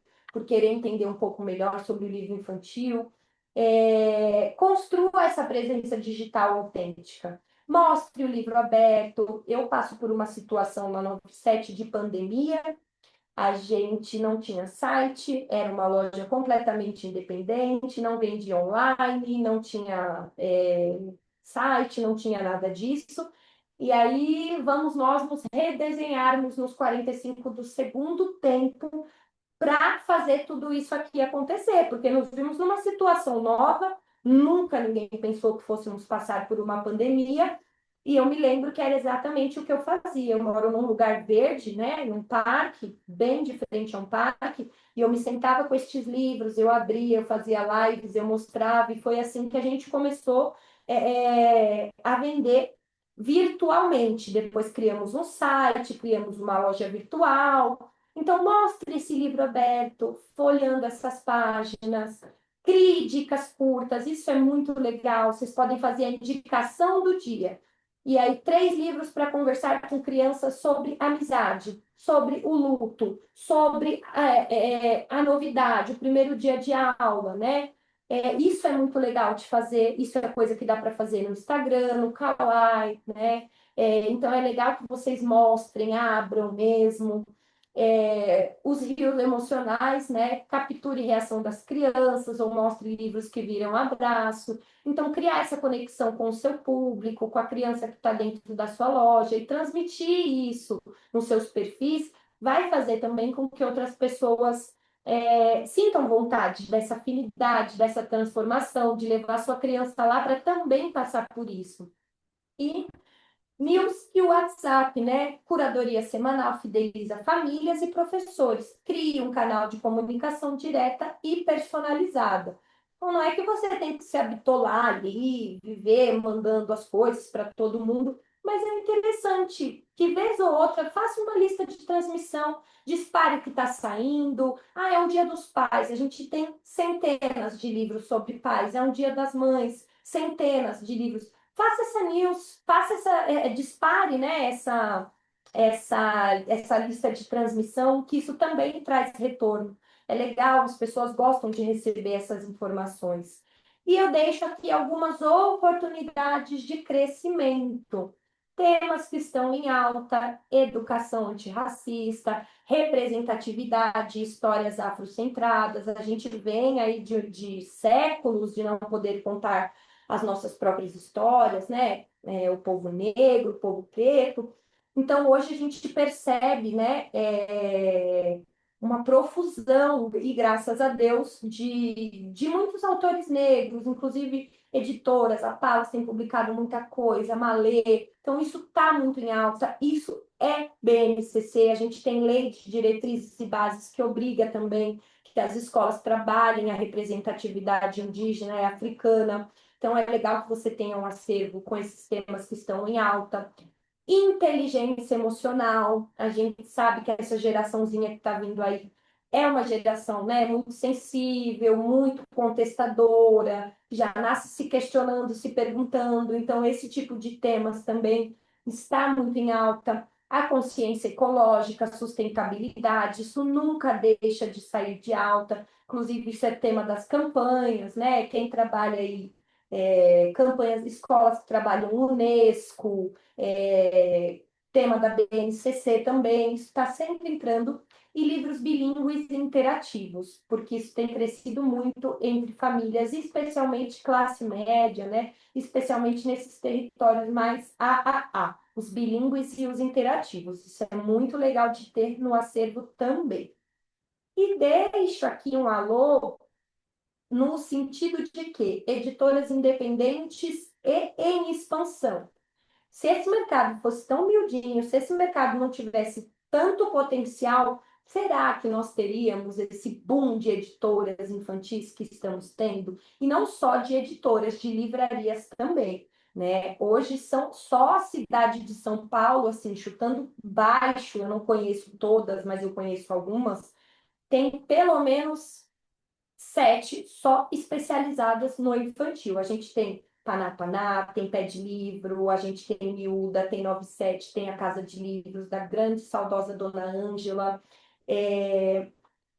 B: querer entender um pouco melhor sobre o livro infantil, construa essa presença digital autêntica. Mostre o livro aberto. Eu passo por uma situação na 97 de pandemia, a gente não tinha site, era uma loja completamente independente, não vendia online, não tinha site, não tinha nada disso. E aí vamos nós nos redesenharmos nos 45 do segundo tempo para fazer tudo isso aqui acontecer, porque nos vimos numa situação nova, nunca ninguém pensou que fôssemos passar por uma pandemia, e eu me lembro que era exatamente o que eu fazia. Eu moro num lugar verde, né, num parque, bem de frente a um parque, e eu me sentava com estes livros, eu abria, eu fazia lives, eu mostrava, e foi assim que a gente começou a vender virtualmente. Depois criamos um site, criamos uma loja virtual. Então, mostre esse livro aberto, folheando essas páginas, Crie dicas curtas, isso é muito legal. Vocês podem fazer a indicação do dia. E aí, 3 livros para conversar com crianças sobre amizade, sobre o luto, sobre a novidade, o primeiro dia de aula, né? Isso é muito legal de fazer, isso é coisa que dá para fazer no Instagram, no Kawaii, né? Então é legal que vocês mostrem, abram mesmo. Os rios emocionais, né? Capture reação das crianças ou mostre livros que viram abraço. Então, criar essa conexão com o seu público, com a criança que está dentro da sua loja e transmitir isso nos seus perfis vai fazer também com que outras pessoas sintam vontade dessa afinidade, dessa transformação, de levar sua criança lá para também passar por isso. E News e WhatsApp, né? Curadoria semanal fideliza famílias e professores. Crie um canal de comunicação direta e personalizada. Então, não é que você tem que se habitolar ali, viver mandando as coisas para todo mundo, mas é interessante que, vez ou outra, faça uma lista de transmissão, dispare o que está saindo. Ah, é um dia dos pais, a gente tem centenas de livros sobre pais. É um dia das mães, centenas de livros. Faça essa news, faça dispare, né, essa lista de transmissão, que isso também traz retorno. É legal, as pessoas gostam de receber essas informações. E eu deixo aqui algumas oportunidades de crescimento. Temas que estão em alta: educação antirracista, representatividade, histórias afrocentradas. A gente vem aí de séculos de não poder contar as nossas próprias histórias, né? O povo negro, o povo preto. Então, hoje a gente percebe, né, uma profusão, e graças a Deus, de muitos autores negros, inclusive editoras. A Palas tem publicado muita coisa, a Malê. Então, isso está muito em alta. Isso é BNCC. A gente tem lei de diretrizes e bases que obriga também que as escolas trabalhem a representatividade indígena e africana. Então, é legal que você tenha um acervo com esses temas que estão em alta. Inteligência emocional, a gente sabe que essa geraçãozinha que está vindo aí é uma geração, né, muito sensível, muito contestadora, já nasce se questionando, se perguntando. Então, esse tipo de temas também está muito em alta. A consciência ecológica, a sustentabilidade, isso nunca deixa de sair de alta. Inclusive, isso é tema das campanhas, né? Quem trabalha aí, campanhas, escolas que trabalham Unesco, tema da BNCC também, isso está sempre entrando, e livros bilíngues e interativos, porque isso tem crescido muito entre famílias, especialmente classe média, né? Especialmente nesses territórios mais AAA, os bilíngues e os interativos. Isso é muito legal de ter no acervo também. E deixo aqui um alô no sentido de que editoras independentes e em expansão. Se esse mercado fosse tão miudinho, se esse mercado não tivesse tanto potencial, será que nós teríamos esse boom de editoras infantis que estamos tendo? E não só de editoras, de livrarias também, né? Hoje são só a cidade de São Paulo, assim, chutando baixo, eu não conheço todas, mas eu conheço algumas, tem pelo menos 7 só especializadas no infantil. A gente tem Panapaná, tem Pé de Livro, a gente tem Miúda, tem 97, tem a Casa de Livros da grande saudosa Dona Ângela,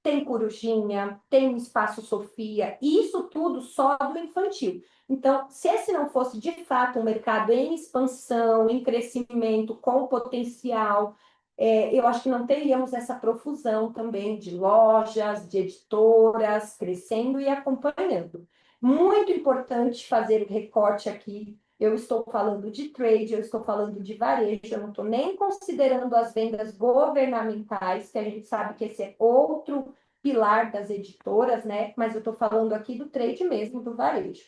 B: tem Corujinha, tem o Espaço Sofia, e isso tudo só do infantil. Então, se esse não fosse de fato um mercado em expansão, em crescimento, com potencial, eu acho que não teríamos essa profusão também de lojas, de editoras crescendo e acompanhando. Muito importante fazer o recorte aqui. Eu estou falando de trade, eu estou falando de varejo, eu não estou nem considerando as vendas governamentais, que a gente sabe que esse é outro pilar das editoras, né? Mas eu estou falando aqui do trade mesmo, do varejo.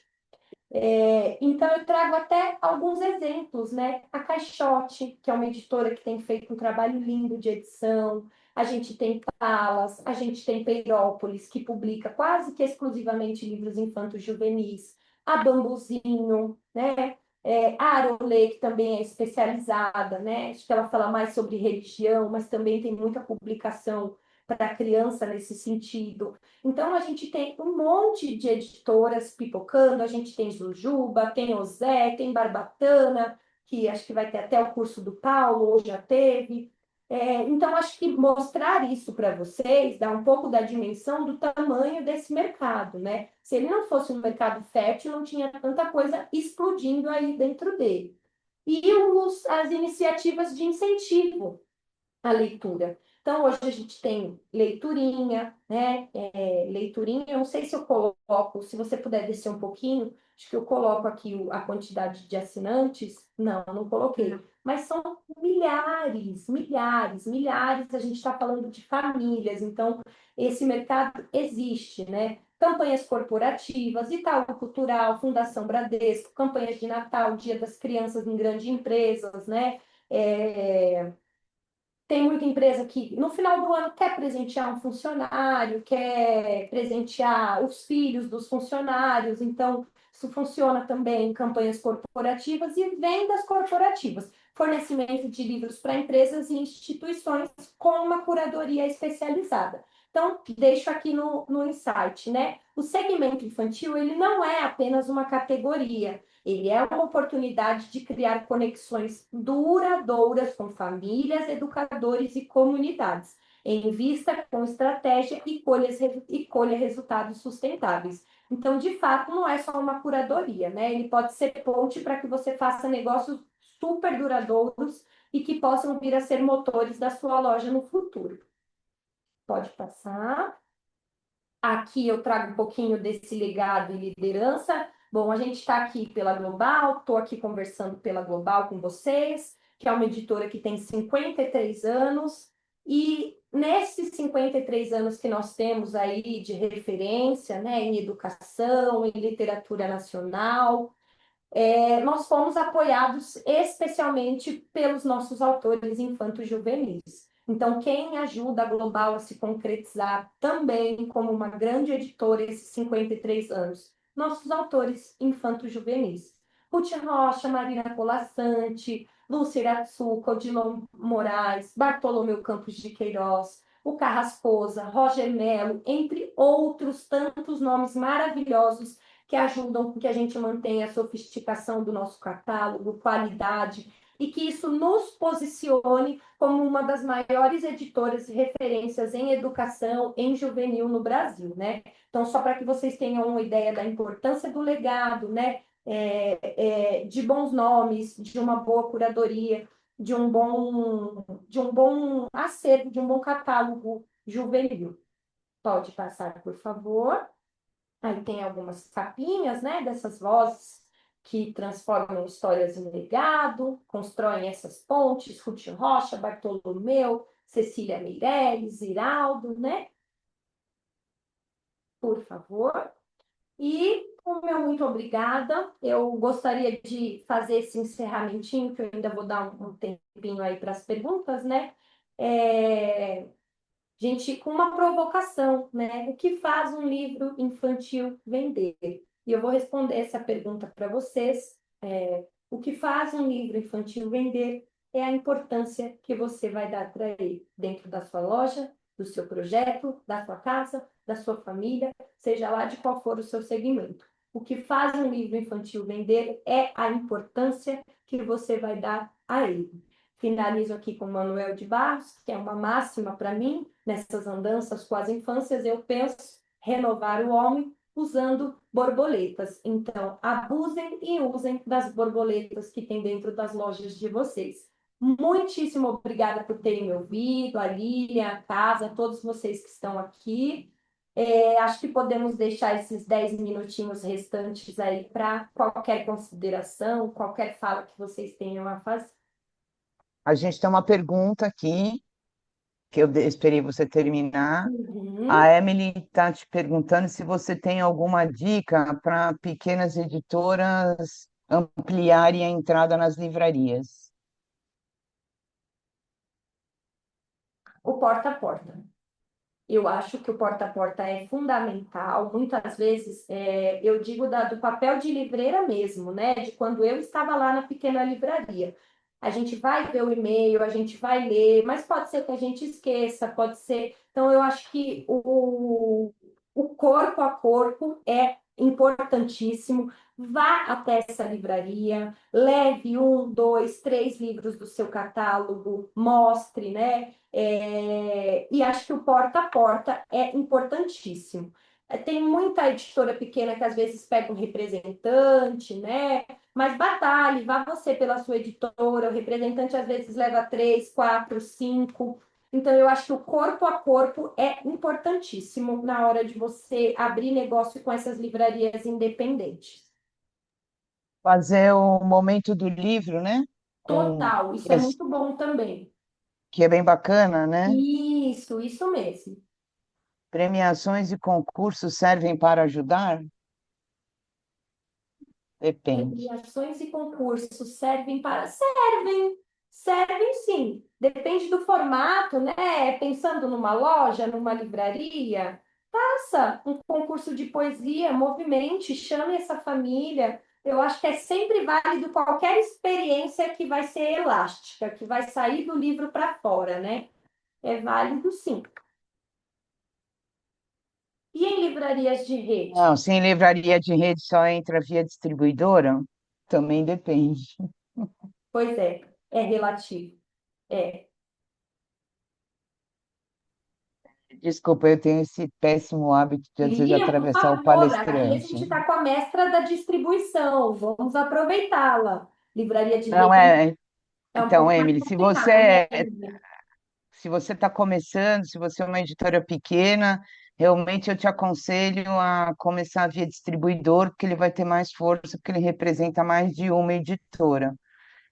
B: Então, eu trago até alguns exemplos, né? A Caixote, que é uma editora que tem feito um trabalho lindo de edição. A gente tem Palas, a gente tem Peirópolis, que publica quase que exclusivamente livros infantos juvenis. A Bambuzinho, né? A Arolê, que também é especializada, né? Acho que ela fala mais sobre religião, mas também tem muita publicação para a criança nesse sentido. Então, a gente tem um monte de editoras pipocando, a gente tem Jujuba, tem Ozé, tem Barbatana, que acho que vai ter até o curso do Paulo, ou já teve. Então, acho que mostrar isso para vocês dá um pouco da dimensão do tamanho desse mercado, né? Se ele não fosse um mercado fértil, não tinha tanta coisa explodindo aí dentro dele. E as iniciativas de incentivo à leitura. Então, hoje a gente tem leiturinha, né? Leiturinha, eu não sei se eu coloco, se você puder descer um pouquinho, acho que eu coloco aqui a quantidade de assinantes. Não, não coloquei. Mas são milhares, milhares, milhares. A gente está falando de famílias, então esse mercado existe, né? Campanhas corporativas, Itaú Cultural, Fundação Bradesco, campanhas de Natal, Dia das Crianças em grandes empresas, né? Tem muita empresa que no final do ano quer presentear um funcionário, quer presentear os filhos dos funcionários, então isso funciona também em campanhas corporativas e vendas corporativas, fornecimento de livros para empresas e instituições com uma curadoria especializada. Então, deixo aqui no insight, né? O segmento infantil, ele não é apenas uma categoria, ele é uma oportunidade de criar conexões duradouras com famílias, educadores e comunidades, em vista com estratégia e colha resultados sustentáveis. Então, de fato, não é só uma curadoria, né? Ele pode ser ponte para que você faça negócios super duradouros e que possam vir a ser motores da sua loja no futuro. Pode passar. Aqui eu trago um pouquinho desse legado e liderança. Bom, a gente está aqui pela Global, estou aqui conversando pela Global com vocês, que é uma editora que tem 53 anos, e nesses 53 anos que nós temos aí de referência, né, em educação, em literatura nacional, nós fomos apoiados especialmente pelos nossos autores infanto-juvenis. Então, quem ajuda a Global a se concretizar também como uma grande editora esses 53 anos? Nossos autores infanto-juvenis. Ruth Rocha, Marina Colassante, Lúcia Iratsuka, Odilon Moraes, Bartolomeu Campos de Queiroz, o Carrascosa, Roger Mello, entre outros tantos nomes maravilhosos que ajudam com que a gente mantenha a sofisticação do nosso catálogo, qualidade, e que isso nos posicione como uma das maiores editoras de referências em educação, em juvenil no Brasil, né? Então, só para que vocês tenham uma ideia da importância do legado, né? De bons nomes, de uma boa curadoria, de um bom acervo, de um bom catálogo juvenil. Pode passar, por favor. Aí tem algumas capinhas, né, dessas vozes que transformam histórias em legado, constroem essas pontes, Ruth Rocha, Bartolomeu, Cecília Meirelles, Ziraldo, né? Por favor. E o meu muito obrigada. Eu gostaria de fazer esse encerramentinho, que eu ainda vou dar um tempinho aí para as perguntas, né? Gente, com uma provocação, né? O que faz um livro infantil vender? E eu vou responder essa pergunta para vocês. O que faz um livro infantil vender é a importância que você vai dar para ele dentro da sua loja, do seu projeto, da sua casa, da sua família, seja lá de qual for o seu segmento. O que faz um livro infantil vender é a importância que você vai dar a ele. Finalizo aqui com Manuel de Barros, que é uma máxima para mim, nessas andanças com as infâncias, eu penso renovar o homem usando borboletas. Então, abusem e usem das borboletas que tem dentro das lojas de vocês. Muitíssimo obrigada por terem me ouvido, a Lilian, a Casa, todos vocês que estão aqui. Acho que podemos deixar esses 10 minutinhos restantes aí para qualquer consideração, qualquer fala que vocês tenham a fazer.
A: A gente tem uma pergunta aqui, que eu esperei você terminar.
B: Uhum.
A: A Emily está te perguntando se você tem alguma dica para pequenas editoras ampliarem a entrada nas livrarias.
B: O porta a porta. Eu acho que o porta a porta é fundamental. Muitas vezes, eu digo do papel de livreira mesmo, né? De quando eu estava lá na pequena livraria. A gente vai ver o e-mail, a gente vai ler, mas pode ser que a gente esqueça, pode ser Então, eu acho que o corpo a corpo é importantíssimo. Vá até essa livraria, leve um, dois, três livros do seu catálogo, mostre, né? E acho que o porta a porta é importantíssimo. Tem muita editora pequena que às vezes pega um representante, né? Mas batalhe, vá você pela sua editora, o representante às vezes leva três, quatro, cinco. Então, eu acho que o corpo a corpo é importantíssimo na hora de você abrir negócio com essas livrarias independentes.
A: Fazer o momento do livro, né? Com,
B: Total, isso é muito bom também.
A: que é bem bacana, né?
B: Isso mesmo.
A: Premiações e concursos servem para ajudar? Depende.
B: Premiações e concursos servem para. Servem sim. Depende do formato, né? Pensando numa loja, numa livraria, faça um concurso de poesia, movimente, chame essa família. Eu acho que é sempre válido qualquer experiência que vai ser elástica, que vai sair do livro para fora, né? É válido sim. E em livrarias de rede?
A: Não, se em livraria de rede só entra via distribuidora, também depende.
B: Pois é relativo. É.
A: Desculpa, eu tenho esse péssimo hábito de às vezes
B: Lia, por
A: atravessar o
B: favor, aqui a
A: palestrante.
B: gente está com a mestra da distribuição, vamos aproveitá-la. Livraria de
A: Não
B: rede
A: é.
B: é um
A: Então,
B: pouco mais
A: Emily,
B: complicado, né, Emília?
A: se você está começando, se você é uma editora pequena, realmente eu te aconselho a começar via distribuidor, porque ele vai ter mais força, porque ele representa mais de uma editora.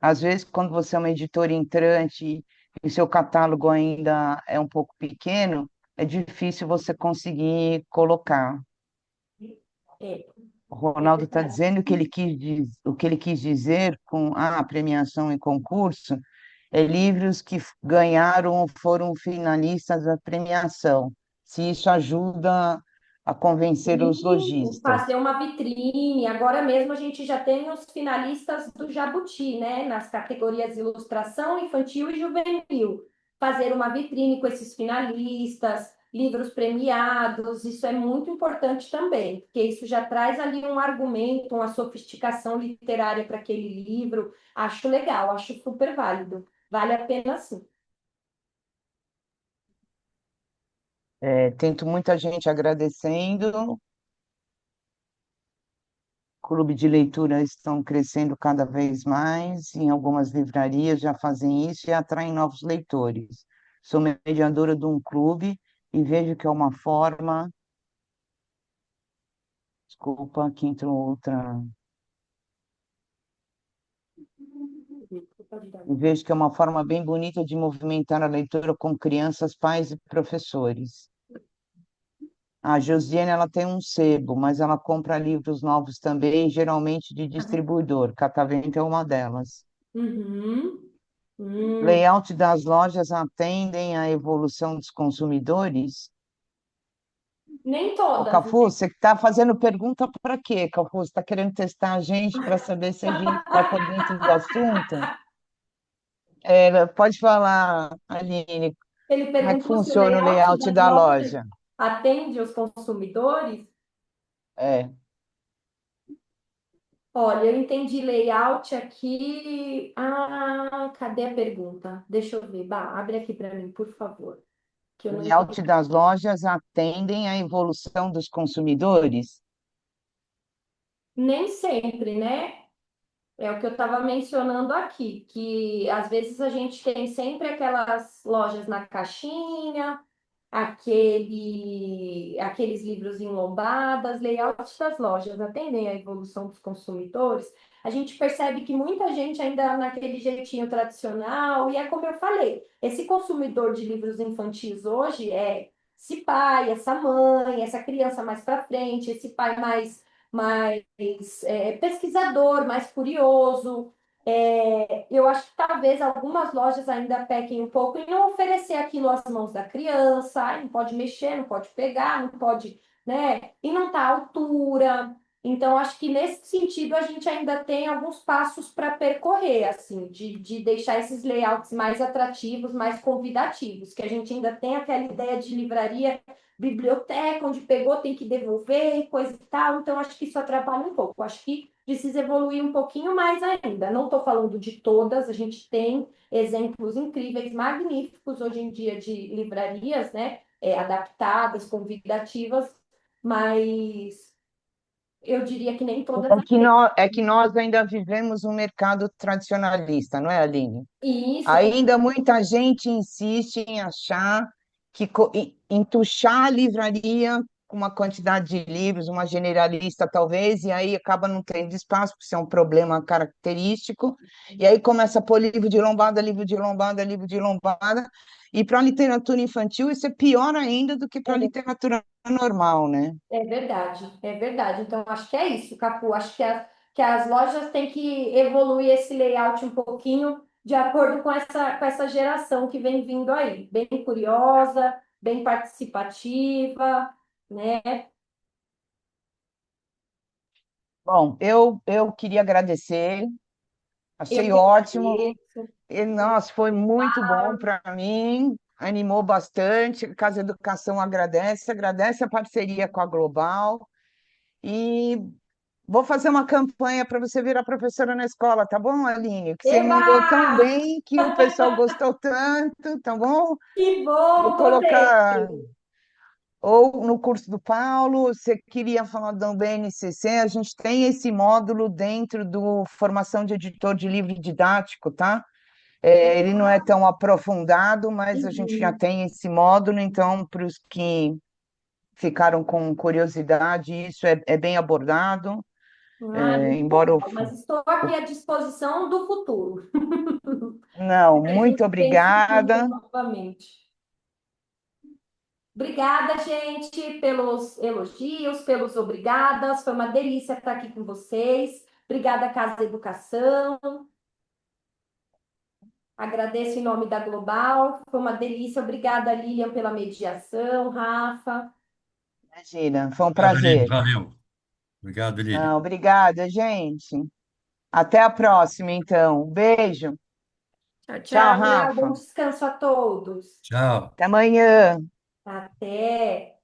A: Às vezes, quando você é uma editora entrante e o seu catálogo ainda é um pouco pequeno, é difícil você conseguir colocar.
B: É,
A: O
B: é
A: Ronaldo está
B: verdade.
A: dizendo que o que ele quis dizer com a premiação e concurso é livros que ganharam ou foram finalistas da premiação, se isso ajuda a convencer os
B: Sim,
A: lojistas.
B: fazer uma vitrine. Agora mesmo a gente já tem os finalistas do Jabuti, né? Nas categorias ilustração infantil e juvenil. Fazer uma vitrine com esses finalistas, livros premiados, isso é muito importante também, porque isso já traz ali um argumento, uma sofisticação literária para aquele livro. Acho legal, acho super válido. Vale a pena sim.
A: É, tento muita gente agradecendo. Clube de leitura estão crescendo cada vez mais, em algumas livrarias já fazem isso e atraem novos leitores. Sou mediadora de um clube e vejo que é uma forma, desculpa, aqui entrou outra, e vejo que é uma forma bem bonita de movimentar a leitura com crianças, pais e professores. A Josiane, ela tem um sebo, mas ela compra livros novos também, geralmente de distribuidor. Catavento é uma delas.
B: Uhum. Hum.
A: Layout das lojas atendem à evolução dos consumidores?
B: Nem
A: Ô,
B: todas,
A: Cafu,
B: né?
A: você está fazendo pergunta para quê, Cafu? Você está querendo testar a gente para saber se a gente está por dentro do assunto? É, pode falar, Aline,
B: Ele
A: como é que
B: perguntou se o
A: funciona o
B: layout
A: layout
B: das
A: da
B: lojas
A: loja?
B: atende os consumidores.
A: É,
B: Olha, eu entendi layout aqui. Ah, cadê a pergunta? Deixa eu ver. Bah, abre aqui para mim, por favor, que eu
A: o
B: não entendi.
A: layout das lojas atendem à evolução dos consumidores?
B: Nem sempre, né? É o que eu estava mencionando aqui, que às vezes a gente tem sempre aquelas lojas na caixinha, aqueles livros em lombadas, layouts das lojas atendem à evolução dos consumidores. A gente percebe que muita gente ainda naquele jeitinho tradicional, e é como eu falei, esse consumidor de livros infantis hoje é esse pai, essa mãe, essa criança mais para frente, esse pai mais pesquisador, mais curioso. Eu acho que talvez algumas lojas ainda pequem um pouco em não oferecer aquilo às mãos da criança. Ai, não pode mexer, não pode pegar, não pode, né? E não tá à altura. Então, acho que nesse sentido a gente ainda tem alguns passos para percorrer, assim, de deixar esses layouts mais atrativos, mais convidativos, que a gente ainda tem aquela ideia de livraria, biblioteca, onde pegou tem que devolver e coisa e tal. Então, acho que isso atrapalha um pouco. Acho que precisa evoluir um pouquinho mais ainda. Não estou falando de todas, a gente tem exemplos incríveis, magníficos hoje em dia de livrarias, né? Adaptadas, convidativas, mas eu diria que nem todas atendem.
A: É que nós ainda vivemos um mercado tradicionalista, não é, Aline?
B: E isso,
A: Ainda muita gente insiste em achar entuchar a livraria com uma quantidade de livros, uma generalista talvez, e aí acaba não tendo espaço, porque isso é um problema característico, e aí começa a pôr livro de lombada, livro de lombada, livro de lombada, e para a literatura infantil isso é pior ainda do que para a literatura normal, né?
B: é verdade, é verdade. Então, acho que é isso, Capu. Acho que as lojas têm que evoluir esse layout um pouquinho de acordo com essa geração que vem vindo aí. Bem curiosa, bem participativa, né?
A: Bom, eu queria agradecer,
B: Eu
A: achei
B: que
A: ótimo.
B: agradeço.
A: E, nossa, foi muito bom para mim, animou bastante. A Casa Educação agradece a parceria com a Global e vou fazer uma campanha para você virar professora na escola, tá bom, Aline? Que você
B: Eba!
A: mandou tão bem que o pessoal gostou tanto, tá bom?
B: Que
A: Vou
B: bom, gostei.
A: colocar ou no curso do Paulo, você queria falar do BNCC, a gente tem esse módulo dentro do formação de editor de livro didático, tá? Ele não é tão aprofundado, mas a gente já
B: Uhum.
A: tem esse módulo, então, para os que ficaram com curiosidade, isso é bem abordado,
B: Ah, muito
A: embora
B: legal. Mas estou aqui
A: o-
B: à disposição do futuro.
A: Não,
B: A gente
A: muito
B: pense junto
A: obrigada.
B: novamente. Obrigada, gente, pelos elogios, pelos obrigadas. Foi uma delícia estar aqui com vocês. Obrigada, Casa Educação. Agradeço em nome da Global. Foi uma delícia. Obrigada, Lilian, pela mediação, Rafa.
A: Imagina, foi um
D: Obrigado, Aline.
A: prazer.
D: Valeu. Obrigado, Lili.
A: Não, obrigada, gente. Até a próxima, então. Beijo.
C: Tchau,
A: Tchau,
C: tchau.
B: Tchau, bom
A: Rafa.
B: descanso a todos.
D: Tchau.
A: Até amanhã.
B: Até.